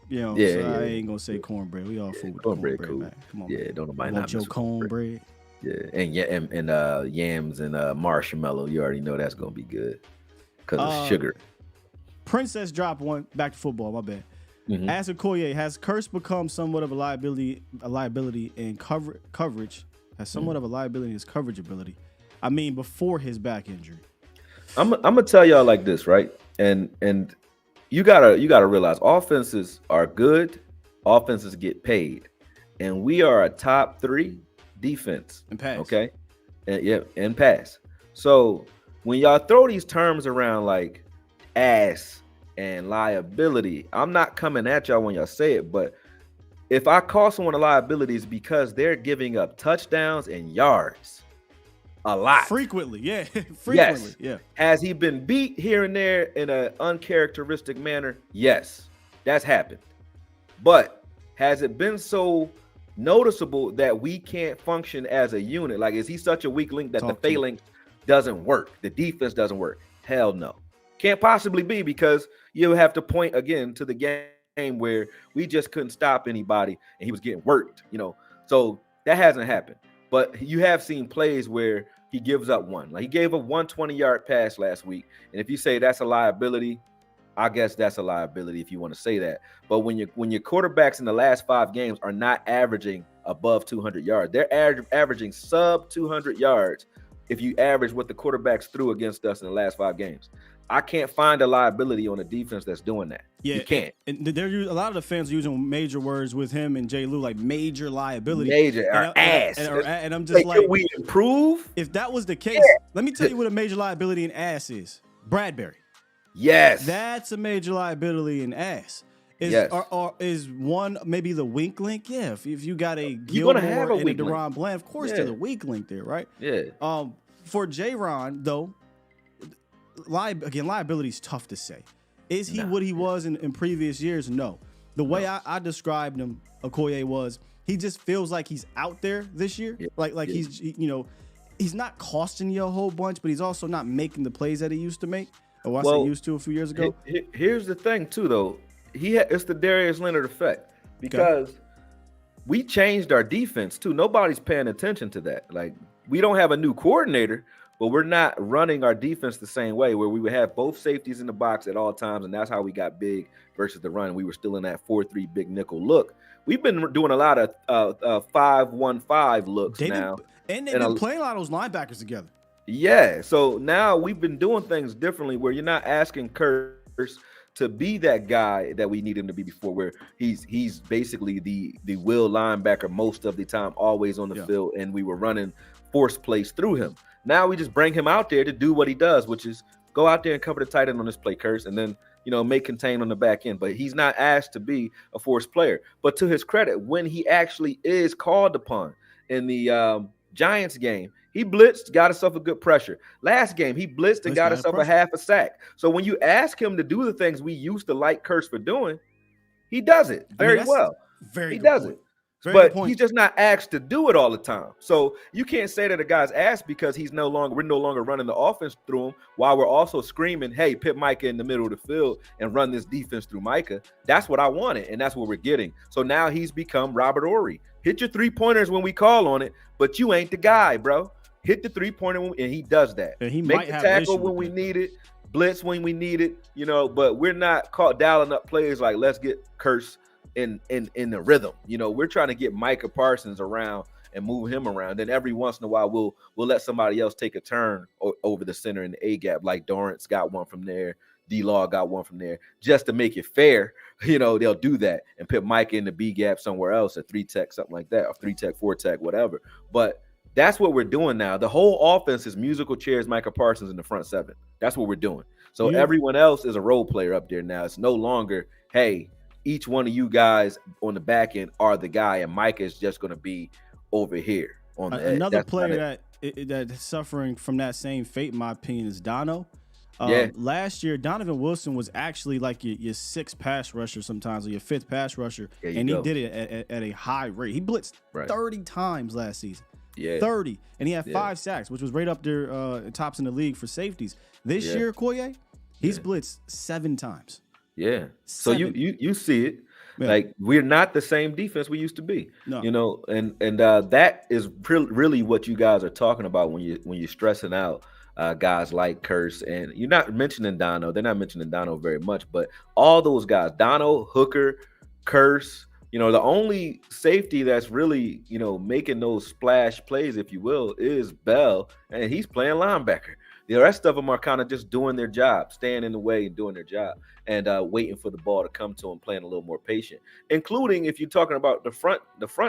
You know, Yeah, so yeah. I ain't gonna say cornbread. We all food with Cornbread, cornbread, cool. man. Come on, Yeah, man. don't nobody Want not your mess with cornbread. cornbread? Yeah, and yams and marshmallow. You already know that's gonna be good because of sugar. Princess dropped one. Back to football. My bad. Mhm. Ask Akoye, has Curse become somewhat of a liability in coverage? Has somewhat of a liability in his coverage ability? I mean, before his back injury. I'm gonna tell y'all like this, right? And you gotta realize offenses are good. Offenses get paid, and we are a top 3 defense. And pass. Okay, and pass. So when y'all throw these terms around like ass and liability, I'm not coming at y'all when y'all say it, but if I call someone a liability, it's because they're giving up touchdowns and yards a lot. Frequently, yeah. Frequently, Yes. yeah. Has he been beat here and there in an uncharacteristic manner? Yes, that's happened. But has it been so noticeable that we can't function as a unit? Like, is he such a weak link that the phalanx doesn't work? The defense doesn't work? Hell no. Can't possibly be, because you have to point again to the game where we just couldn't stop anybody and he was getting worked, you know. So that hasn't happened. But you have seen plays where he gives up one. Like, he gave a 120-yard pass last week. And if you say that's a liability, I guess that's a liability if you want to say that. But when your quarterbacks in the last 5 games are not averaging above 200 yards, they're averaging sub 200 yards if you average what the quarterbacks threw against us in the last 5 games. I can't find a liability on a defense that's doing that. Yeah, you can't. And a lot of the fans are using major words with him and Jay Lou, like major liability. Major, ass. And I'm just like, can we improve? If that was the case, let me tell you what a major liability in ass is. Bradbury. Yes. That's a major liability in ass. Yes. Or is one maybe the weak link? Yeah. If you got a You're gonna have Gilmore a and a weak link. Deron Bland, of course they're the weak link there, right? Yeah. For Jron, though, liability is tough to say. Is he what he was in previous years? No. The way I described him, Akoye, was he just feels like he's out there this year. Yeah. Like he's, he's not costing you a whole bunch, but he's also not making the plays that he used to make. Or I say used to a few years ago. Here's the thing, too, though. It's the Darius Leonard effect, because we changed our defense, too. Nobody's paying attention to that. Like, we don't have a new coordinator, but we're not running our defense the same way, where we would have both safeties in the box at all times, and that's how we got big versus the run. We were still in that 4-3 big nickel look. We've been doing a lot of 5-1-5 looks now. And they've been playing a lot of those linebackers together. Yeah, so now we've been doing things differently, where you're not asking Curse to be that guy that we need him to be before, where he's basically the will linebacker most of the time, always on the field, and we were running force plays through him. Now we just bring him out there to do what he does, which is go out there and cover the tight end on this play, Curse, and then make contain on the back end. But he's not asked to be a force player. But to his credit, when he actually is called upon in the Giants game, he blitzed, got himself a good pressure. Last game, he blitzed and got himself a half a sack. So when you ask him to do the things we used to like Curse for doing, he does it very well. Very he good does point. it. Very But good point. he's just not asked to do it all the time. So you can't say that a guy's asked because we're no longer running the offense through him, while we're also screaming, hey, put Micah in the middle of the field and run this defense through Micah. That's what I wanted, and that's what we're getting. So now he's become Robert Horry. Hit your 3-pointers when we call on it, but you ain't the guy, bro. Hit the 3-pointer, and he does that. And he Make might the have tackle issue when with we that. need it, blitz when we need it, but we're not dialing up plays like, let's get Curse in the rhythm. We're trying to get Micah Parsons around and move him around. Then every once in a while, we'll let somebody else take a turn over the center in the A gap, like Dorrance got one from there, D-Law got one from there, just to make it fair. They'll do that and put Micah in the B gap somewhere else, a 3-tech, something like that, or 3-tech, 4-tech, whatever. But that's what we're doing now. The whole offense is musical chairs, Micah Parsons in the front 7. That's what we're doing. So everyone else is a role player up there now. It's no longer, hey, each one of you guys on the back end are the guy, and Micah is just going to be over here on the edge. Another player that's suffering from that same fate, in my opinion, is Dono. Last year, Donovan Wilson was actually like your sixth pass rusher sometimes, or your fifth pass rusher, and he did it at a high rate. He blitzed 30 times last season. 30, and he had 5 sacks, which was right up there tops in the league for safeties. This year, Akoye, he's blitzed 7 times. Yeah. So you see it. Yeah. Like, we're not the same defense we used to be. No. You know, and that is really what you guys are talking about when you're stressing out guys like Curse. And you're not mentioning Dono. They're not mentioning Dono very much, but all those guys, Dono, Hooker, Curse, you know, the only safety that's really, you know, making those splash plays, if you will, is Bell, and he's playing linebacker. The rest of them are kind of just doing their job, staying in the way and doing their job, and waiting for the ball to come to them, playing a little more patient. Including, if you're talking about the front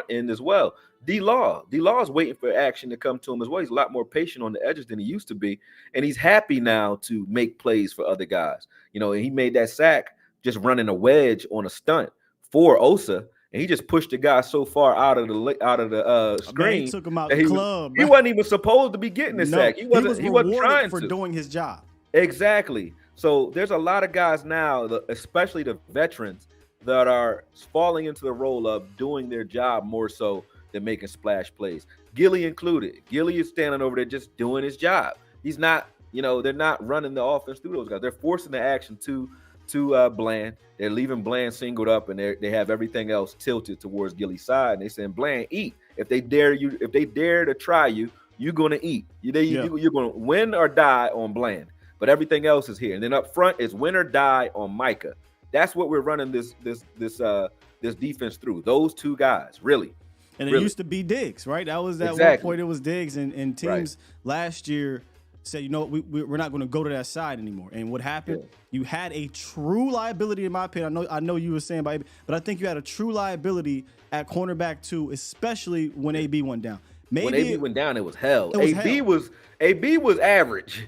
end as well, D-Law is waiting for action to come to him as well. He's a lot more patient on the edges than he used to be, and he's happy now to make plays for other guys. You know, and he made that sack just running a wedge on a stunt for Osa. And he just pushed the guy so far out of the screen. He took him out the club. He wasn't even supposed to be getting the sack. He wasn't trying for doing his job. Exactly. So there's a lot of guys now, especially the veterans, that are falling into the role of doing their job more so than making splash plays. Gilly included. Gilly is standing over there just doing his job. He's not, you know, they're not running the offense through those guys. They're forcing the action to Bland. They're leaving Bland singled up, and they have everything else tilted towards Gilly's side. And they saying, Bland, eat. If they dare to try you, you're gonna eat. You're gonna win or die on Bland. But everything else is here. And then up front is win or die on Micah. That's what we're running this defense through. Those two guys, really. And it used to be Diggs, right? That was that one point. It was Diggs, and teams last year said, you know, we're not going to go to that side anymore. And what happened? Yeah. You had a true liability, in my opinion. I know you were saying, but I think you had a true liability at cornerback too, especially when AB went down. When AB went down, it was hell. AB was average.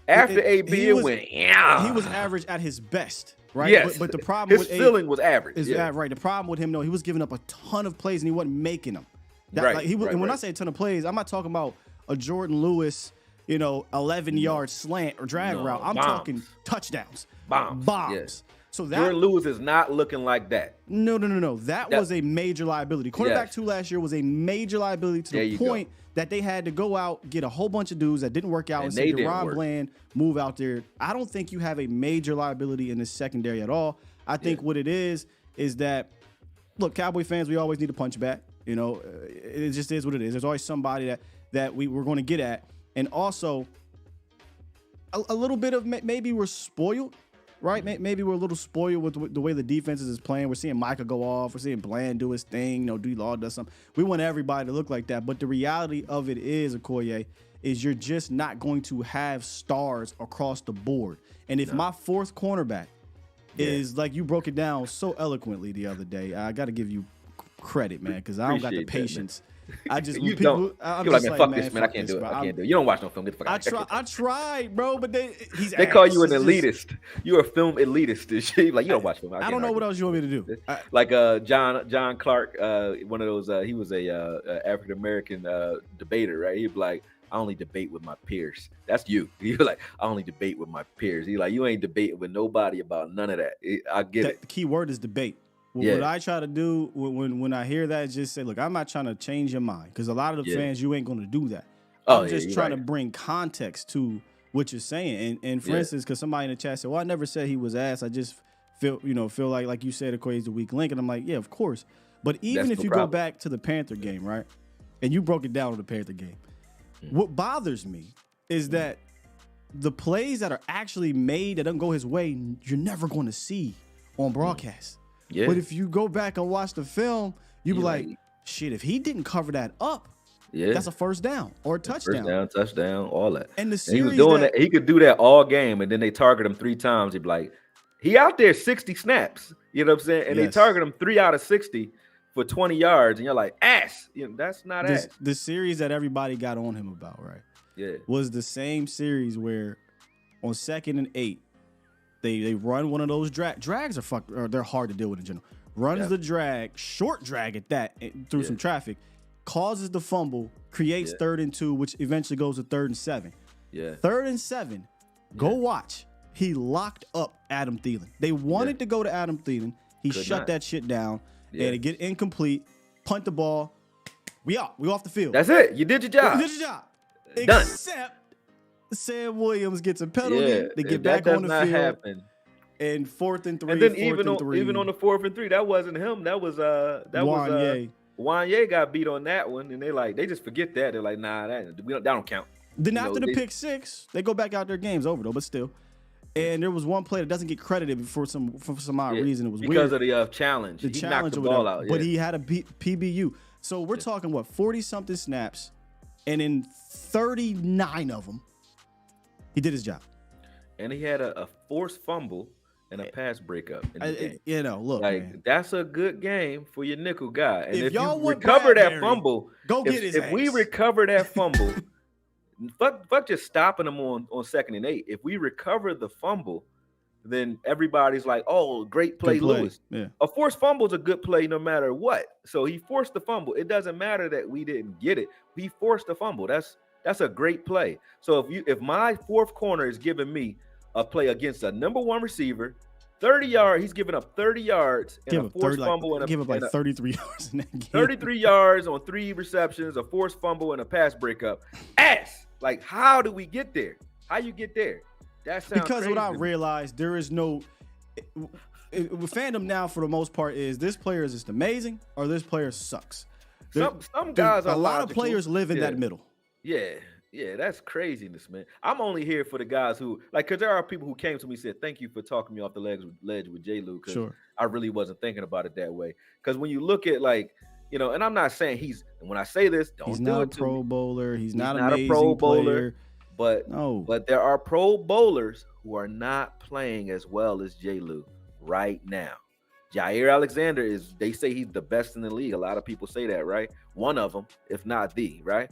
After AB went, he was average at his best, right? Yes. But the problem his ceiling was average. Right. The problem with him, though, he was giving up a ton of plays and he wasn't making them. And when I say a ton of plays, I'm not talking about a Jordan Lewis, you know, 11-yard slant or drag route. I'm talking touchdowns. Bombs. Yes. So Jordan Lewis is not looking like that. No. That was a major liability. Cornerback 2 last year was a major liability to the point that they had to go out, get a whole bunch of dudes that didn't work out, and say, Jron Bland, move out there. I don't think you have a major liability in this secondary at all. I think what it is that, look, Cowboy fans, we always need to punch back. You know, it just is what it is. There's always somebody that we're going to get at. And also, a little bit of maybe we're spoiled, right? Maybe we're a little spoiled with the way the defenses is playing. We're seeing Micah go off. We're seeing Bland do his thing. You know, D-Law does something. We want everybody to look like that. But the reality of it is, Akoye, is you're just not going to have stars across the board. And if my fourth cornerback is, like you broke it down so eloquently the other day, I got to give you credit, man, because I don't got the patience. I just you don't. You're like, man, fuck this, man. I can't do it. I can't do it. You don't watch no film. Get the fuck out. I tried, bro, but they call you an elitist. You're a film elitist. Like, you don't watch film. I don't know what else you want me to do. Like John Clark, one of those. He was a African American debater, right? He'd be like, I only debate with my peers. That's you. You're like, I only debate with my peers. He's like, you ain't debating with nobody about none of that. I get it. The key word is debate. What I try to do when I hear that is just say, look, I'm not trying to change your mind, because a lot of the fans, you ain't going to do that. I'm just trying to bring context to what you're saying. And for instance, because somebody in the chat said, well, I never said he was ass. I just feel like you said, Akoye's the weak link. And I'm like, yeah, of course. But even if you go back to the Panther game, right, and you broke it down on the Panther game, what bothers me is that the plays that are actually made that don't go his way, you're never going to see on broadcast. Yeah. But if you go back and watch the film, you'd be like, shit, if he didn't cover that up, that's a first down or a touchdown. First down, touchdown, all that. And the series he was doing that. He could do that all game, and then they target him 3 times. He'd be like, he out there 60 snaps. You know what I'm saying? And they target him 3 out of 60 for 20 yards, and you're like, ass. You know, that's not ass. The series that everybody got on him about, right? Yeah. Was the same series where on 2nd and 8, They run one of those drags are they're hard to deal with in general. Runs the drag, short drag at that through some traffic, causes the fumble, creates 3rd and 2, which eventually goes to 3rd and 7. Yeah. 3rd and 7. Go watch. He locked up Adam Thielen. They wanted to go to Adam Thielen. He shut that shit down. And it get incomplete. Punt the ball. We out. We off the field. That's it. You did your job. You did your job. Done. Except Sam Williams gets a penalty. They get back on the field. Happen. And 4th and 3. And then even on the 4th and 3, that wasn't him. That was Wanye got beat on that one, and they just forget that. They're like, nah, that don't count. Then after the pick 6, they go back out. Their game's over though, but still. And there was one play that doesn't get credited for some odd reason. It was because weird. of the challenge. He knocked the ball out. But he had a PBU. So we're talking 40-something snaps, and in 39 of them, he did his job. And he had a forced fumble and a pass breakup. Look, man. That's a good game for your nickel guy. And if y'all you recover that fumble, go get his ass. If we recover that fumble, fuck just stopping them on 2nd and 8. If we recover the fumble, then everybody's like, oh, great play, Lewis. Yeah. A forced fumble is a good play no matter what. So he forced the fumble. It doesn't matter that we didn't get it. He forced the fumble. That's a great play. So if my 4th corner is giving me a play against a number 1 receiver, 30 yards, he's giving up 30 yards and a forced fumble. Give up 33 yards in that game. 33 yards on 3 receptions, a forced fumble, and a pass breakup. Like, how do we get there? How you get there? That sounds because crazy. What I realized, there is no with fandom now for the most part is this player is just amazing or this player sucks. Some guys are a lot of players live in that middle. Yeah, that's craziness, man. I'm only here for the guys who because there are people who came to me and said, "Thank you for talking me off the ledge with J. Lou," because I really wasn't thinking about it that way. Because when you look at and I'm not saying when I say this, he's not a Pro Bowler. He's not a Pro Bowler. Player. But there are Pro Bowlers who are not playing as well as J. Lou right now. Jair Alexander they say he's the best in the league. A lot of people say that, right? One of them, if not the, right?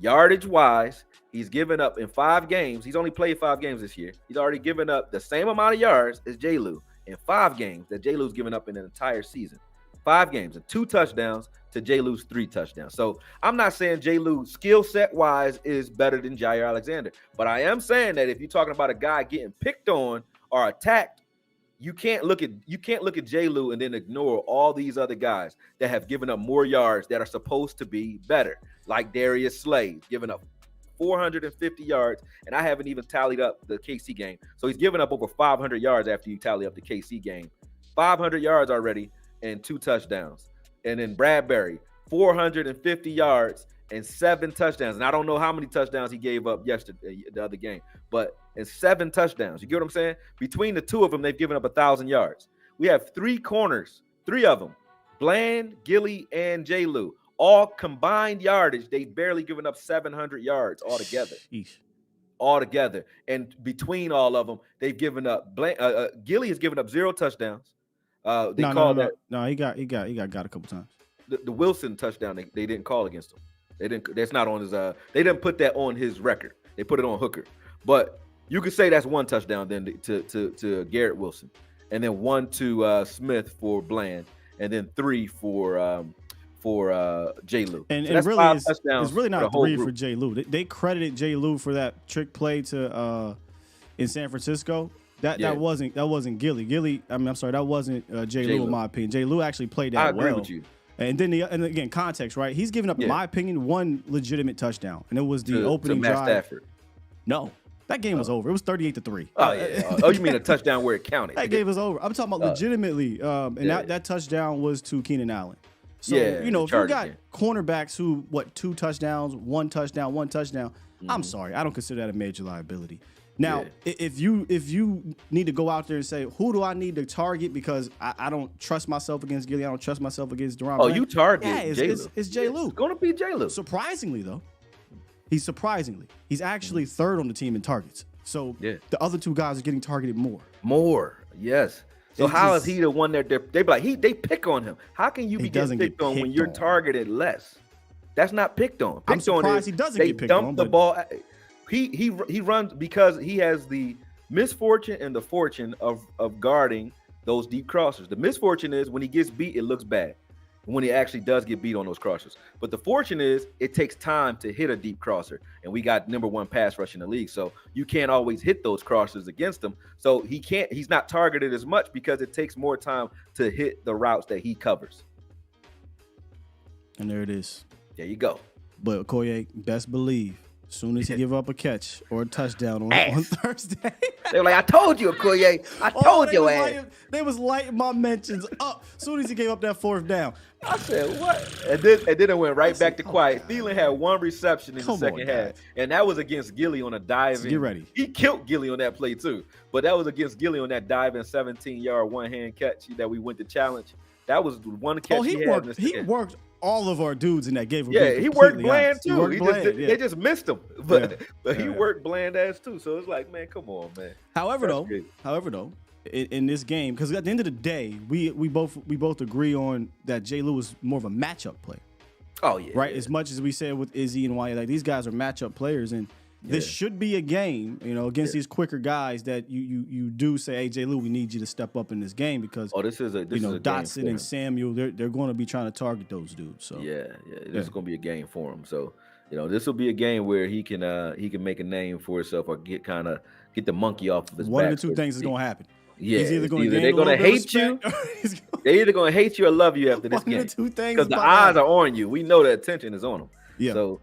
Yardage wise, he's given up in 5 games. He's only played 5 games this year. He's already given up the same amount of yards as J. Lou in 5 games that J. Lou's given up in an entire season. 5 games and 2 touchdowns to J. Lou's 3 touchdowns. So I'm not saying J. Lou skill set wise is better than Jair Alexander, but I am saying that if you're talking about a guy getting picked on or attacked, you can't look at J. Lou and then ignore all these other guys that have given up more yards that are supposed to be better, like Darius Slade giving up 450 yards, and I haven't even tallied up the KC game. So he's given up over 500 yards after you tally up the KC game. 500 yards already and 2 touchdowns. And then Bradbury, 450 yards and 7 touchdowns. And I don't know how many touchdowns he gave up yesterday, the other game, but and 7 touchdowns. You get what I'm saying? Between the 2 of them, they've given up 1,000 yards. We have 3 corners, 3 of them, Bland, Gilly, and J. Lou. All combined yardage, they've barely given up 700 yards altogether. Altogether. And between all of them, they've given up Gilly has given up 0 touchdowns. No, he got a couple times. The Wilson touchdown they didn't call against him. They didn't. That's not on his. They didn't put that on his record. They put it on Hooker. But you could say that's 1 touchdown then to Garrett Wilson, and then 1 to Smith for Bland, and then 3 for J. Lou. And so really, it's really not 3 for J. Lou. They credited J. Lou for that trick play to in San Francisco. That wasn't Gilly. That wasn't J. Lou in my opinion. J. Lou actually played that well. I agree with you. And then again, context, right? He's given up, in my opinion, 1 legitimate touchdown, and it was the opening drive. Stafford. No, that game was over. It was 38-3. Oh yeah. Oh, you mean a touchdown where it counted? That game was over. I'm talking about legitimately, that touchdown was to Keenan Allen. So if you got cornerbacks who 2 touchdowns, 1 touchdown, 1 touchdown, I'm sorry, I don't consider that a major liability. Now, if you need to go out there and say, who do I need to target because I don't trust myself against Gilly, I don't trust myself against Deron. You target J. Lou. It's J. Lou. It's going to be J. Lou. Surprisingly, though, he's actually 3rd on the team in targets. So the other 2 guys are getting targeted more. Yes. So how is he the one that they be like, they pick on him? How can you be getting picked on when you're targeted less? That's not picked on. I'm surprised he doesn't get picked on. They dump the ball. He runs because he has the misfortune and the fortune of guarding those deep crossers. The misfortune is when he gets beat, it looks bad when he actually does get beat on those crossers. But the fortune is it takes time to hit a deep crosser, and we got #1 pass rush in the league, so you can't always hit those crossers against him. So he's not targeted as much because it takes more time to hit the routes that he covers. And there it is. There you go. But Akoye, best believe, as soon as he give up a catch or a touchdown on Thursday. They were like, I told you, Akoye. I told your ass. They was lighting my mentions up as soon as he gave up that 4th down. I said, what? And then it went right back to quiet. Thielen had 1 reception in the second half, and that was against Gilly on a dive. Get ready. He killed Gilly on that play, too. But that was against Gilly on that dive and 17-yard one-hand catch that we went to challenge. That was one catch he had. He worked all of our dudes in that game. Yeah, he worked Bland, too. They just missed him. But he worked Bland ass, too. So it's like, man, come on, man. However, though, in this game, because at the end of the day, we both agree on that Jay Lou is more of a matchup player. Oh yeah, right. Yeah. As much as we said with Izzy and Wyatt, like these guys are matchup players, and this should be a game, against these quicker guys that you do say, hey Jay Lou, we need you to step up in this game because this is a Dotson and Samuel, they're going to be trying to target those dudes. So this is going to be a game for him. So this will be a game where he can make a name for himself or get the monkey off of his back. One of the two things is going to happen. Yeah, he's either they're going to hate you. They're either going to hate you or love you after this game. Because the eyes are on you. We know the attention is on them. Yeah. So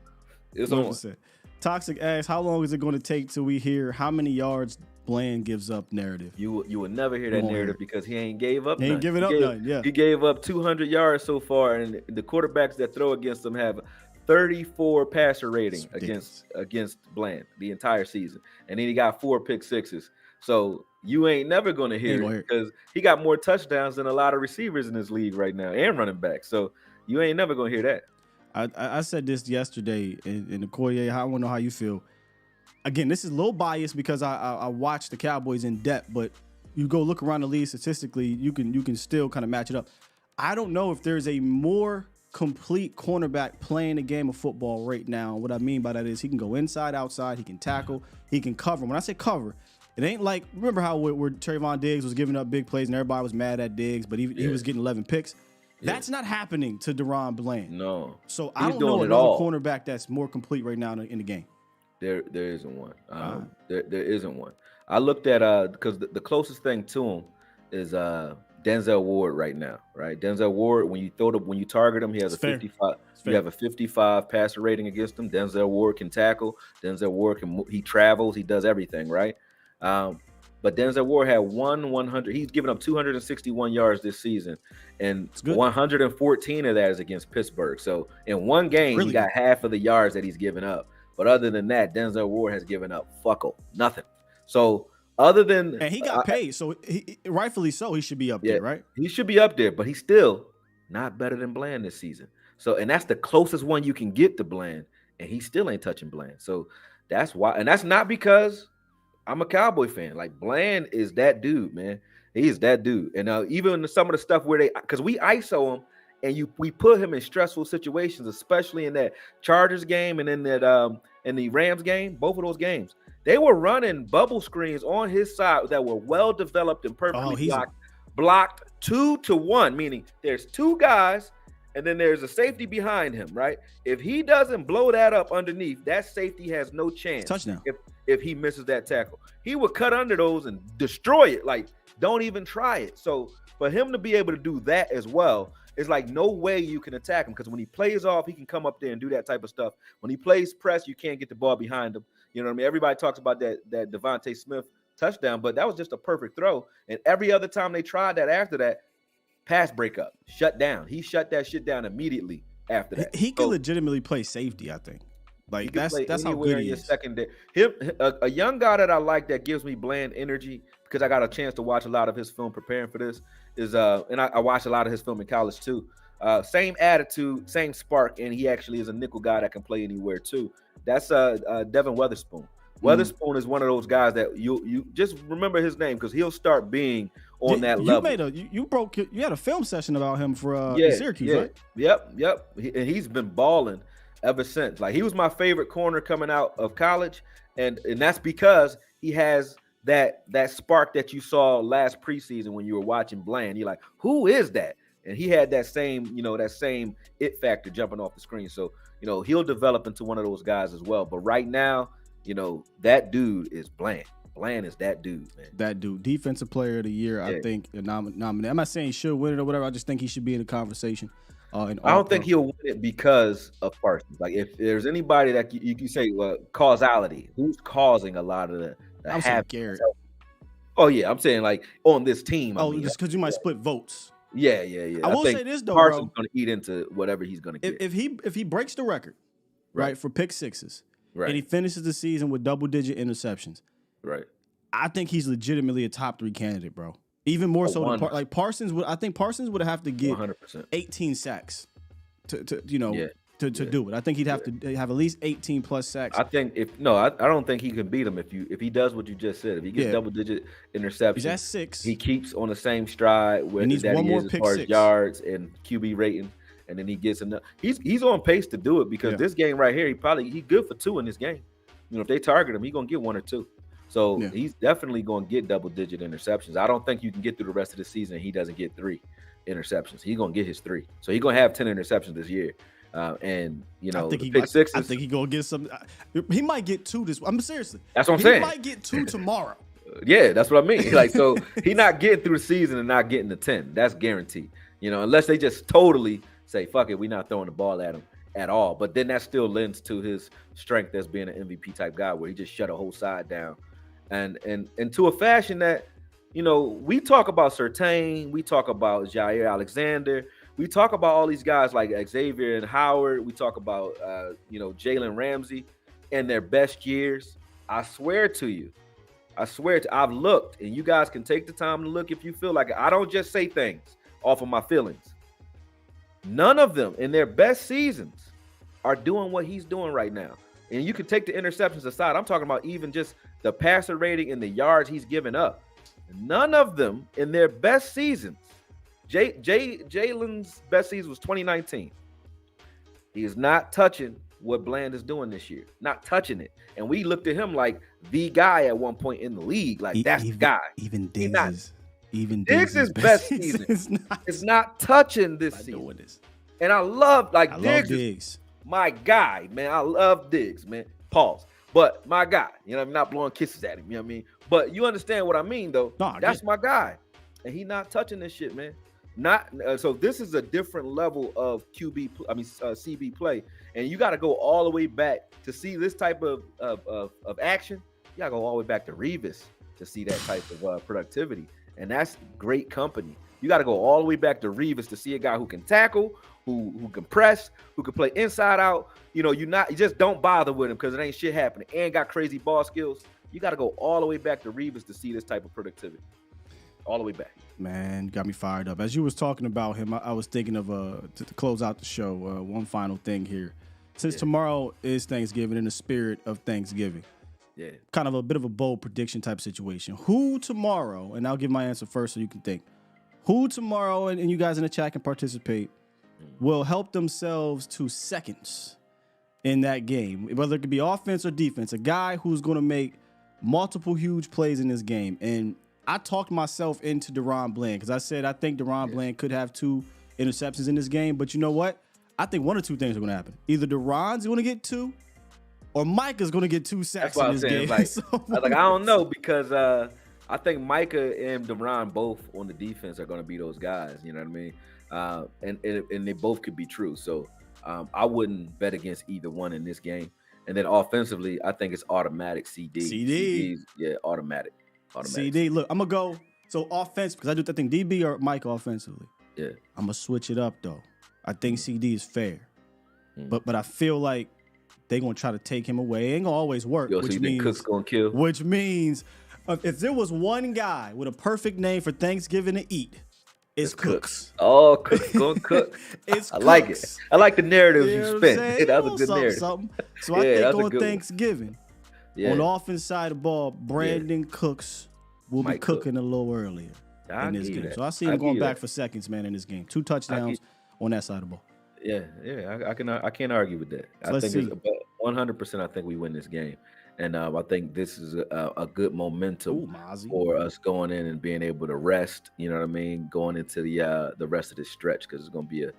it's 100%. On. Toxic asks, how long is it going to take till we hear how many yards Bland gives up narrative? You will never hear that narrative because he ain't gave up. He ain't giving up none. Yeah. He gave up 200 yards so far, and the quarterbacks that throw against him have 34 passer rating against Bland the entire season, and then he got 4 pick sixes. So you ain't never going to hear it because he got more touchdowns than a lot of receivers in this league right now and running backs. So you ain't never going to hear that. I said this yesterday in the Akoye. I want to know how you feel. Again, this is a little biased because I watched the Cowboys in depth, but you go look around the league statistically, you can still kind of match it up. I don't know if there's a more complete cornerback playing a game of football right now. What I mean by that is he can go inside, outside, he can tackle, he can cover. When I say cover, it ain't like, remember how where Trayvon Diggs was giving up big plays and everybody was mad at Diggs, but he was getting 11 picks. That's not happening to Deron Bland. No. So I don't know another cornerback that's more complete right now in the game. There isn't one. There isn't one. I looked at because the closest thing to him is Denzel Ward right now, right? Denzel Ward, when you target him, he has 55. You have a 55 passer rating against him. Denzel Ward can tackle. Denzel Ward he travels. He does everything, right? But Denzel Ward had 100. He's given up 261 yards this season, and 114 of that is against Pittsburgh. So in one game, he got half of the yards that he's given up. But other than that, Denzel Ward has given up nothing. So other than and he got paid, so he rightfully so, he should be up there, right? He should be up there, but he's still not better than Bland this season. So and that's the closest one you can get to Bland, and he still ain't touching Bland. So that's why, and that's not because I'm a Cowboy fan. Like Bland is that dude, man. He is that dude. And even some of the stuff where because we ISO him and we put him in stressful situations, especially in that Chargers game and in that in the Rams game, both of those games, they were running bubble screens on his side that were well developed and perfectly blocked 2-1, meaning there's 2 guys and then there's a safety behind him, right? If he doesn't blow that up underneath, that safety has no chance. Touchdown. If he misses that tackle, he would cut under those and destroy it. Like, don't even try it. So for him to be able to do that as well, it's like no way you can attack him because when he plays off, he can come up there and do that type of stuff. When he plays press, you can't get the ball behind him. You know what I mean? Everybody talks about that Devontae Smith touchdown, but that was just a perfect throw. And every other time they tried that after that, pass breakup, shut down. He shut that shit down immediately after that. He could legitimately play safety, I think. Like that's how good he is. Secondary. A young guy that I like that gives me Bland energy because I got a chance to watch a lot of his film preparing for this is and I watched a lot of his film in college too. Same attitude, same spark, and he actually is a nickel guy that can play anywhere too. That's Devin Weatherspoon. Weatherspoon is one of those guys that you just remember his name because he'll start being on that level. You had a film session about him for Syracuse, right? Yep. And he's been balling ever since. Like he was my favorite corner coming out of college, and that's because he has that spark that you saw last preseason when you were watching Bland. You're like, who is that? And he had that same, that same it factor jumping off the screen. So, he'll develop into one of those guys as well. But right now, that dude is Bland. Bland is that dude, man. That dude, defensive player of the year, I think, nominated. I'm not saying he should win it or whatever. I just think he should be in the conversation. I don't think he'll win it because of Parsons. Like, if there's anybody that you can say causality, who's causing a lot of the I'm saying Garrett. Oh yeah, I'm saying like on this team. Just because you might split votes. Yeah. I will say this though, Parsons going to eat into whatever he's going to get. If he breaks the record, right, for pick sixes, right, and he finishes the season with double-digit interceptions, right, I think he's legitimately a top 3 candidate, bro. Even more so than like Parsons. I think Parsons would have to get 100%. 18 sacks to do it. I think he'd have to have at least 18 plus sacks. I think I don't think he can beat him if he does what you just said. If he gets double-digit interceptions, he's at 6. He keeps on the same stride where he's that one he more is as pick far 6. as yards and QB rating, and then he gets enough. He's on pace to do it because this game right here, he's good for 2 in this game. If they target him, he's gonna get 1 or 2. So he's definitely going to get double-digit interceptions. I don't think you can get through the rest of the season and he doesn't get 3 interceptions. He's going to get his 3. So he's going to have 10 interceptions this year. I think he's going to get some. He might get 2 this. I'm seriously. That's what I'm saying. He might get 2 tomorrow. Yeah, that's what I mean. Like, so he's not getting through the season and not getting the 10. That's guaranteed. Unless they just totally say, fuck it, we're not throwing the ball at him at all. But then that still lends to his strength as being an MVP type guy where he just shut a whole side down. And to a fashion that, we talk about Surtain, we talk about Jair Alexander, we talk about all these guys like Xavier and Howard, we talk about, Jalen Ramsey in their best years. I swear to you, I've looked, and you guys can take the time to look if you feel like it. I don't just say things off of my feelings. None of them in their best seasons are doing what he's doing right now. And you can take the interceptions aside. I'm talking about even just the passer rating and the yards he's given up. None of them in their best seasons. Jalen's best season was 2019. He is not touching what Bland is doing this year. Not touching it. And we looked at him like the guy at one point in the league. Like, that's the guy. Even Diggs' best season. It's not touching this season. And I love Diggs. My guy, man. I love Diggs, man. Pause. But my guy, I'm not blowing kisses at him, you know what I mean? But you understand what I mean, though. No, that's my guy. And he not touching this shit, man. So this is a different level of CB play. And you got to go all the way back to see this type of action. You got to go all the way back to Revis to see that type of productivity. And that's great company. You got to go all the way back to Revis to see a guy who can tackle, who can press, who can play inside out. You just don't bother with him because it ain't shit happening. And got crazy ball skills. You got to go all the way back to Revis to see this type of productivity. All the way back. Man, got me fired up. As you was talking about him, I was thinking of to close out the show, one final thing here. Since tomorrow is Thanksgiving, in the spirit of Thanksgiving, kind of a bit of a bold prediction type situation. Who tomorrow, and I'll give my answer first so you can think, who tomorrow, and you guys in the chat can participate, will help themselves to seconds in that game, whether it could be offense or defense, a guy who's going to make multiple huge plays in this game. And I talked myself into Jron Bland because I said I think Jron Bland could have 2 interceptions in this game. But you know what? I think 1 or 2 things are going to happen. Either Deron's going to get 2 or Micah's going to get 2 sacks in this game. I don't know because I think Micah and Jron both on the defense are going to be those guys. You know what I mean? And they both could be true. So I wouldn't bet against either one in this game. And then offensively, I think it's automatic CD. CDs, automatic. CD, look, I'm going to go. So offense, because I think DB or Micah offensively. Yeah. I'm going to switch it up, though. I think CD is fair. But I feel like they're going to try to take him away. It ain't going to always work. Which means Cook's going to kill. Which means if there was one guy with a perfect name for Thanksgiving to eat, it's Cooks. Oh, Cooks going to cook. I like it. I like the narrative you spent. That was a good narrative. So I think on Thanksgiving, on the offense side of the ball, Brandon Cooks will be cooking a little earlier in this game. So I see him going back for seconds, man, in this game. 2 touchdowns on that side of the ball. Yeah, I can't argue with that. I think 100%. I think we win this game, And I think this is a good momentum Ooh, Mozzie. for us going in and being able to rest. You know what I mean? Going into the rest of this stretch, because it's gonna be a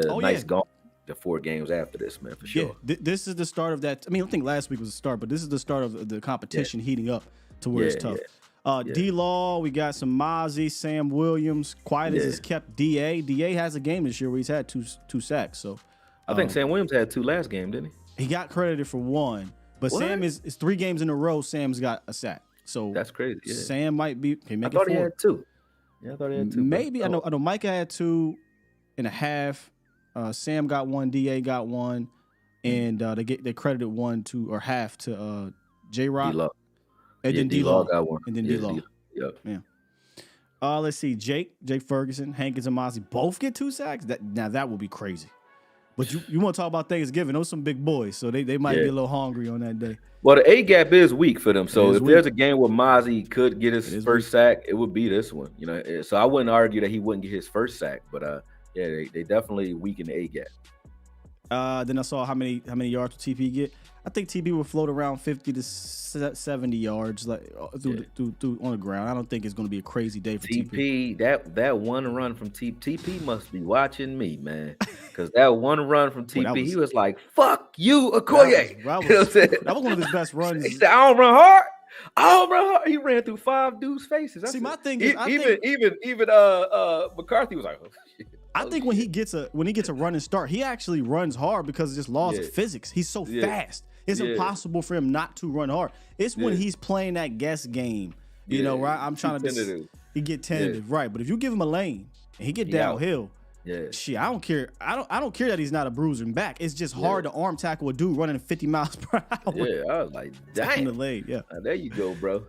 Oh, nice yeah. gauntlet. The 4 games after this, man, for sure. Yeah, this is the start of that. I mean, I think last week was the start, but this is the start of the competition heating up to where it's tough. Yeah. D-Law, we got some Mozzie, Sam Williams. Quiet as it's kept. DA has a game this year where he's had two sacks. So I think Sam Williams had 2 last game, didn't he got credited for 1, but What? Sam is 3 games in a row. Sam's got a sack. So That's crazy. Yeah. Sam might be. Can I make thought it he 4. had 2. Yeah, I thought he had 2. Maybe I know Micah had 2.5. Sam got 1. Da got 1, and they credited 1 to or half to J-Rock, D-Law. and then D-Law D-Law got 1. and then Yeah, D-Law. Yep. Yeah. Let's see. Jake Ferguson, Hankins, and Mozzie both get 2 sacks. That would be crazy. But you want to talk about Thanksgiving? Those some big boys, so they might be a little hungry on that day. Well, the A gap is weak for them. So if weak. there's a game where Mozzie could get his first sack, it would be this one. You know, so I wouldn't argue that he wouldn't get his first sack, but they definitely weaken the A gap. Then I saw how many yards would TP get. I think TP would float around 50 to 70 yards through on the ground. I don't think it's going to be a crazy day for TP. That one run from TP must be watching me, man, because that one run from TP, he was like, "Fuck you, Akoye." That was one of his best runs. He said, "I don't run hard." He ran through 5 dudes' faces. See, my thing is, even McCarthy was like, "Oh, shit." I think when he gets a running start, he actually runs hard because of just laws of physics. He's so fast. It's impossible for him not to run hard. It's when he's playing that guess game, you know, right? I'm trying to he get tentative, right? But if you give him a lane and he get downhill, shit, I don't care. I don't care that he's not a bruising back. It's just hard to arm tackle a dude running 50 miles per hour. Yeah, I was like, damn. The leg, yeah. There you go, bro.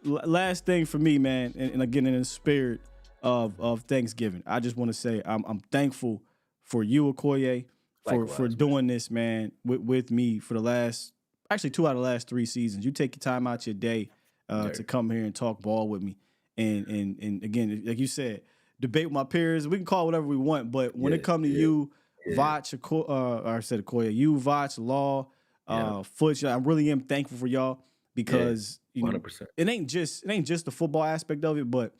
Last thing for me, man, and again in the spirit of Thanksgiving, I just want to say I'm thankful for you, Akoye, for doing this, man, with me for the last 2 out of the last 3 seasons. You take your time out your day to come here and talk ball with me, and again, like you said, debate with my peers. We can call it whatever we want, but when it comes to you, Vach, Akoye, you, Vach, Law, Foots, I really am thankful for y'all because you know 100%. it ain't just the football aspect of it, but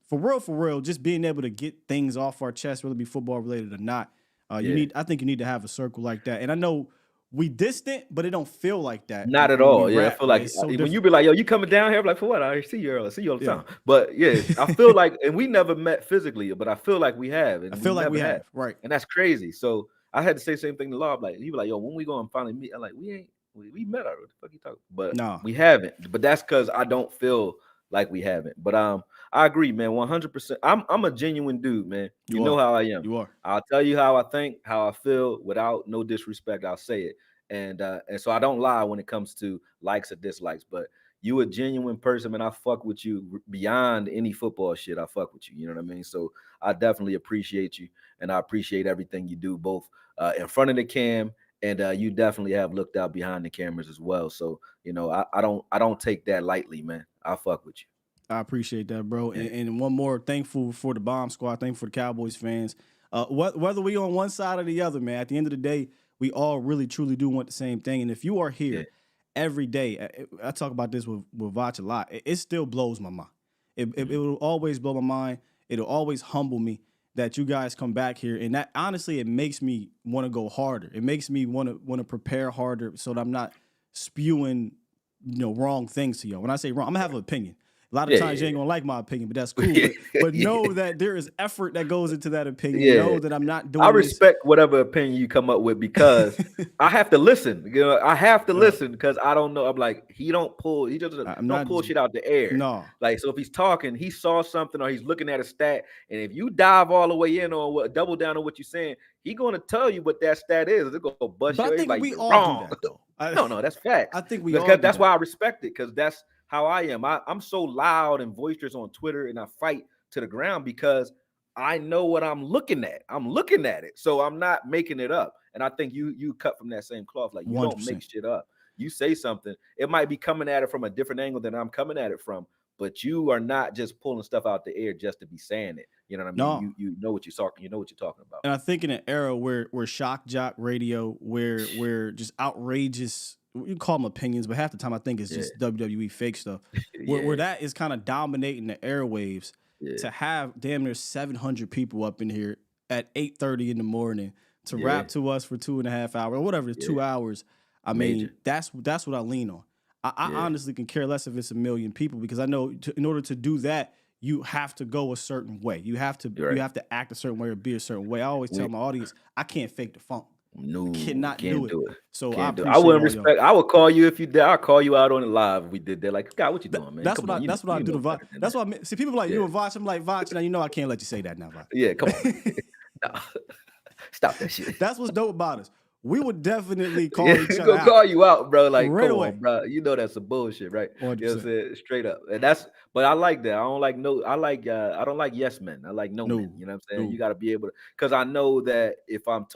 for real, just being able to get things off our chest, whether it be football related or not. I think you need to have a circle like that. And I know we distant, but it don't feel like that. Not at all. I feel like when you be like, "Yo, you coming down here?" I'm like, "For what? I see you early. I see you all the time." But I feel like, and we never met physically, but I feel like we have. And I feel like we have, right? And that's crazy. So I had to say the same thing to Law. Like, he be like, "Yo, when we going to finally meet?" I'm like, "We met already. What the fuck you talking?" But no, we haven't. But that's because I don't feel like we haven't. But I agree, man. 100%. I'm a genuine dude, man. You know how I am. You are. I'll tell you how I think, how I feel, without no disrespect. I'll say it, and so I don't lie when it comes to likes or dislikes. But you a genuine person, man. I fuck with you beyond any football shit. I fuck with you. You know what I mean? So I definitely appreciate you, and I appreciate everything you do, both in front of the cam, and you definitely have looked out behind the cameras as well. So you know, I don't take that lightly, man. I fuck with you. I appreciate that, bro. And one more, thankful for the Bomb Squad. Thankful for the Cowboys fans. Whether we on one side or the other, man, at the end of the day, we all really, truly do want the same thing. And if you are here every day, I talk about this with Vach a lot, it still blows my mind. It will always blow my mind. It'll always humble me that you guys come back here. And that, honestly, it makes me want to go harder. It makes me want to prepare harder so that I'm not spewing, wrong things to y'all. When I say wrong, I'm going to have an opinion. A lot of times you ain't gonna like my opinion, but that's cool. But know that there is effort that goes into that opinion. Know that I'm not doing. I respect whatever opinion you come up with because I have to listen. I have to listen because I don't know. I'm like, he don't pull shit out the air. No. Like, so if he's talking, he saw something or he's looking at a stat, and if you dive all the way in on double down on what you're saying, he's gonna tell you what that stat is. They're gonna bust you. I think we all wrong. do that, though. No, that's facts. I think we because all. That's why I respect it, because that's how I am. I'm so loud and boisterous on Twitter, and I fight to the ground because I know what I'm looking at. I'm looking at it, so I'm not making it up. And I think you cut from that same cloth. Like, you 100%. Don't make shit up. You say something, it might be coming at it from a different angle than I'm coming at it from, but you are not just pulling stuff out the air just to be saying it. You know what I mean? No. You know what you're talking. You know what you're talking about. And I think in an era where shock jock radio, where just outrageous you call them opinions, but half the time I think it's just WWE fake stuff. Where that is kind of dominating the airwaves to have damn near 700 people up in here at 8:30 in the morning to rap to us for 2.5 hours or whatever it's 2 hours. I mean, that's what I lean on. I honestly can care less if it's 1 million people because I know in order to do that, you have to go a certain way. You have to act a certain way or be a certain way. I always tell my audience, I can't fake the funk. No, cannot do it. So I wouldn't respect. I would call you if you did. I'll call you out on it live if we did that. Like, God, what you doing, man? That's what I do to Voch. That's why. See, people are like you and Voch. I'm like Voch. Now you know I can't let you say that now, Voch. Yeah, come on. No. Stop that shit. That's what's dope about us. We would definitely call each other out. Call you out, bro. Like, right come away. on, bro. You know that's some bullshit, right? 100%. You know what I'm saying? Straight up. And but I like that. I don't like yes men. I like no men. You know what I'm saying? You got to be able to, because I know that if I'm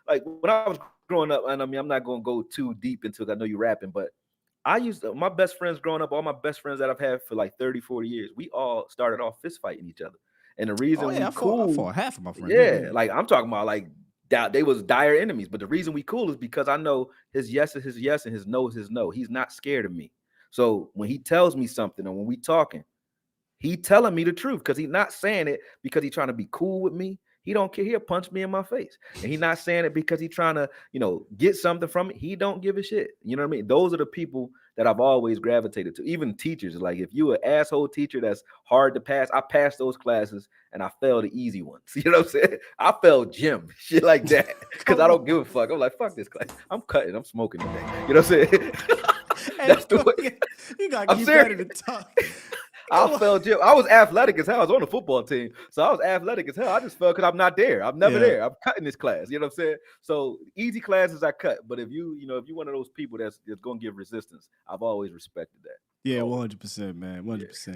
like when I was growing up, and I mean, I'm not going to go too deep into it. I know you're rapping, but my best friends growing up, all my best friends that I've had for like 30, 40 years, we all started off fist fighting each other. And the reason I fought half of my friends. Yeah, like I'm talking about like they was dire enemies, but the reason we cool is because I know his yes is his yes and his no is his no. He's not scared of me. So when he tells me something and when we talking, he telling me the truth because he's not saying it because he's trying to be cool with me. He don't care. He'll punch me in my face. And he's not saying it because he's trying to, get something from it. He don't give a shit. You know what I mean? Those are the people that I've always gravitated to. Even teachers, like if you an asshole teacher that's hard to pass, I passed those classes and I failed the easy ones. You know what I'm saying? I failed gym, shit like that, because I don't give a fuck. I'm like, fuck this class. I'm cutting. I'm smoking today. You know what I'm saying? That's the way. You got to keep that in the talk. I fell gym. I was athletic as hell. I was on the football team, so I was athletic as hell. I just fell because I'm not there. I'm never there. I'm cutting this class. You know what I'm saying? So easy classes I cut. But if you one of those people that's gonna give resistance, I've always respected that. Yeah, 100%, man, 100%. Yeah.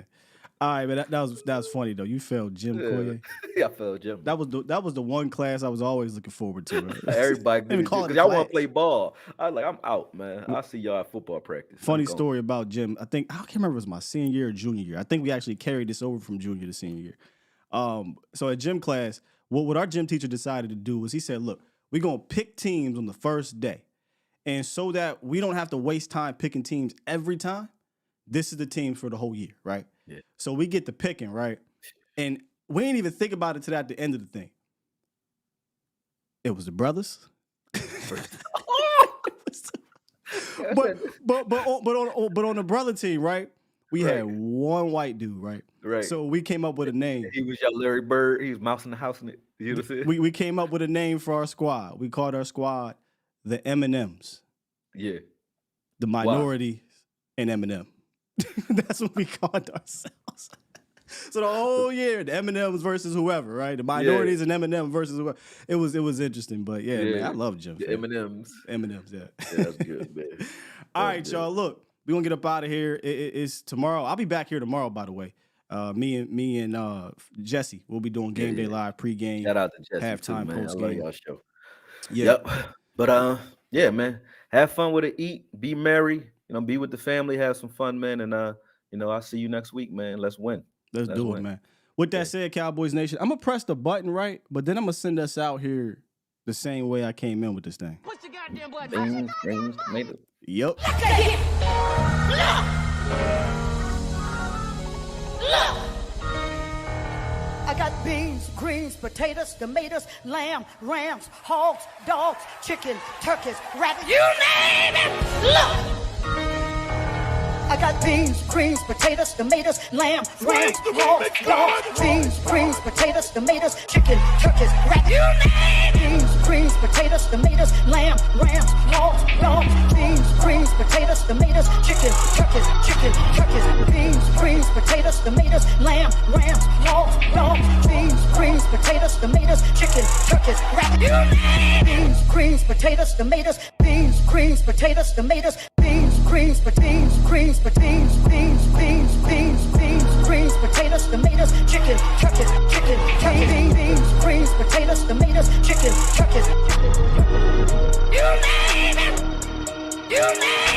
All right, man. That was funny though. You failed gym, Akoye. Yeah, I failed gym. That was the one class I was always looking forward to. Right? Everybody, because y'all want to play ball. I was like, I'm out, man. I'll see y'all at football practice. Funny story about gym. I can't remember if it was my senior year or junior year. I think we actually carried this over from junior to senior year. So at gym class, what our gym teacher decided to do was he said, look, we're gonna pick teams on the first day, and so that we don't have to waste time picking teams every time, this is the teams for the whole year, right? Yeah. So we get to picking, right? And we didn't even think about it till at the end of the thing. It was the brothers. but on the brother team, right? We had one white dude, right? Right. So we came up with a name. He was your Larry Bird. He was mousing the house in it. You know what I'm saying? We came up with a name for our squad. We called our squad the M&Ms. Yeah. The minority and Eminem. That's what we called ourselves. So the whole year, the M&Ms versus whoever, right? The minorities and Eminem versus whoever. It was interesting, but man, I love Jim. The M&Ms. M&Ms, yeah. That's good, man. All right, y'all. Look, we're gonna get up out of here. It's tomorrow. I'll be back here tomorrow, by the way. Me and Jesse, we'll be doing Game Day Live pregame. Shout out to Jesse, halftime, too, man. I love y'all show. Yeah. Yep. But yeah, man. Have fun with it. Eat. Be merry. Be with the family. Have some fun, man. And I'll see you next week, man. Let's win. Let's do it, man. With that said, Cowboys Nation, I'm gonna press the button, right? But then I'm gonna send us out here the same way I came in with this thing. Push the goddamn button. Beans, tomatoes. Yep. Look! I got beans, greens, potatoes, tomatoes, lamb, rams, hogs, dogs, chicken, turkeys, rabbits, you name it! Look! I got beans, greens, potatoes, tomatoes, lamb, rams, hogs, dogs, beans, greens, potatoes, tomatoes, chicken, turkeys, rabbits, you name it! Beans, greens, potatoes, tomatoes, lamb, rams, hogs, dogs, beans, greens, potatoes, tomatoes, chicken, turkeys, beans, greens, potatoes, tomatoes, lamb, rams, hogs, dogs, beans, greens, potatoes, tomatoes, chicken, turkeys, rabbits, you name it! Beans, greens, potatoes, tomatoes, beans, greens, potatoes, tomatoes, beans, greens, beans, greens, beans, greens, potatoes, tomatoes, chicken, turkeys, beans, greens, potatoes, tomatoes, chicken, turkeys. You name it! You name it!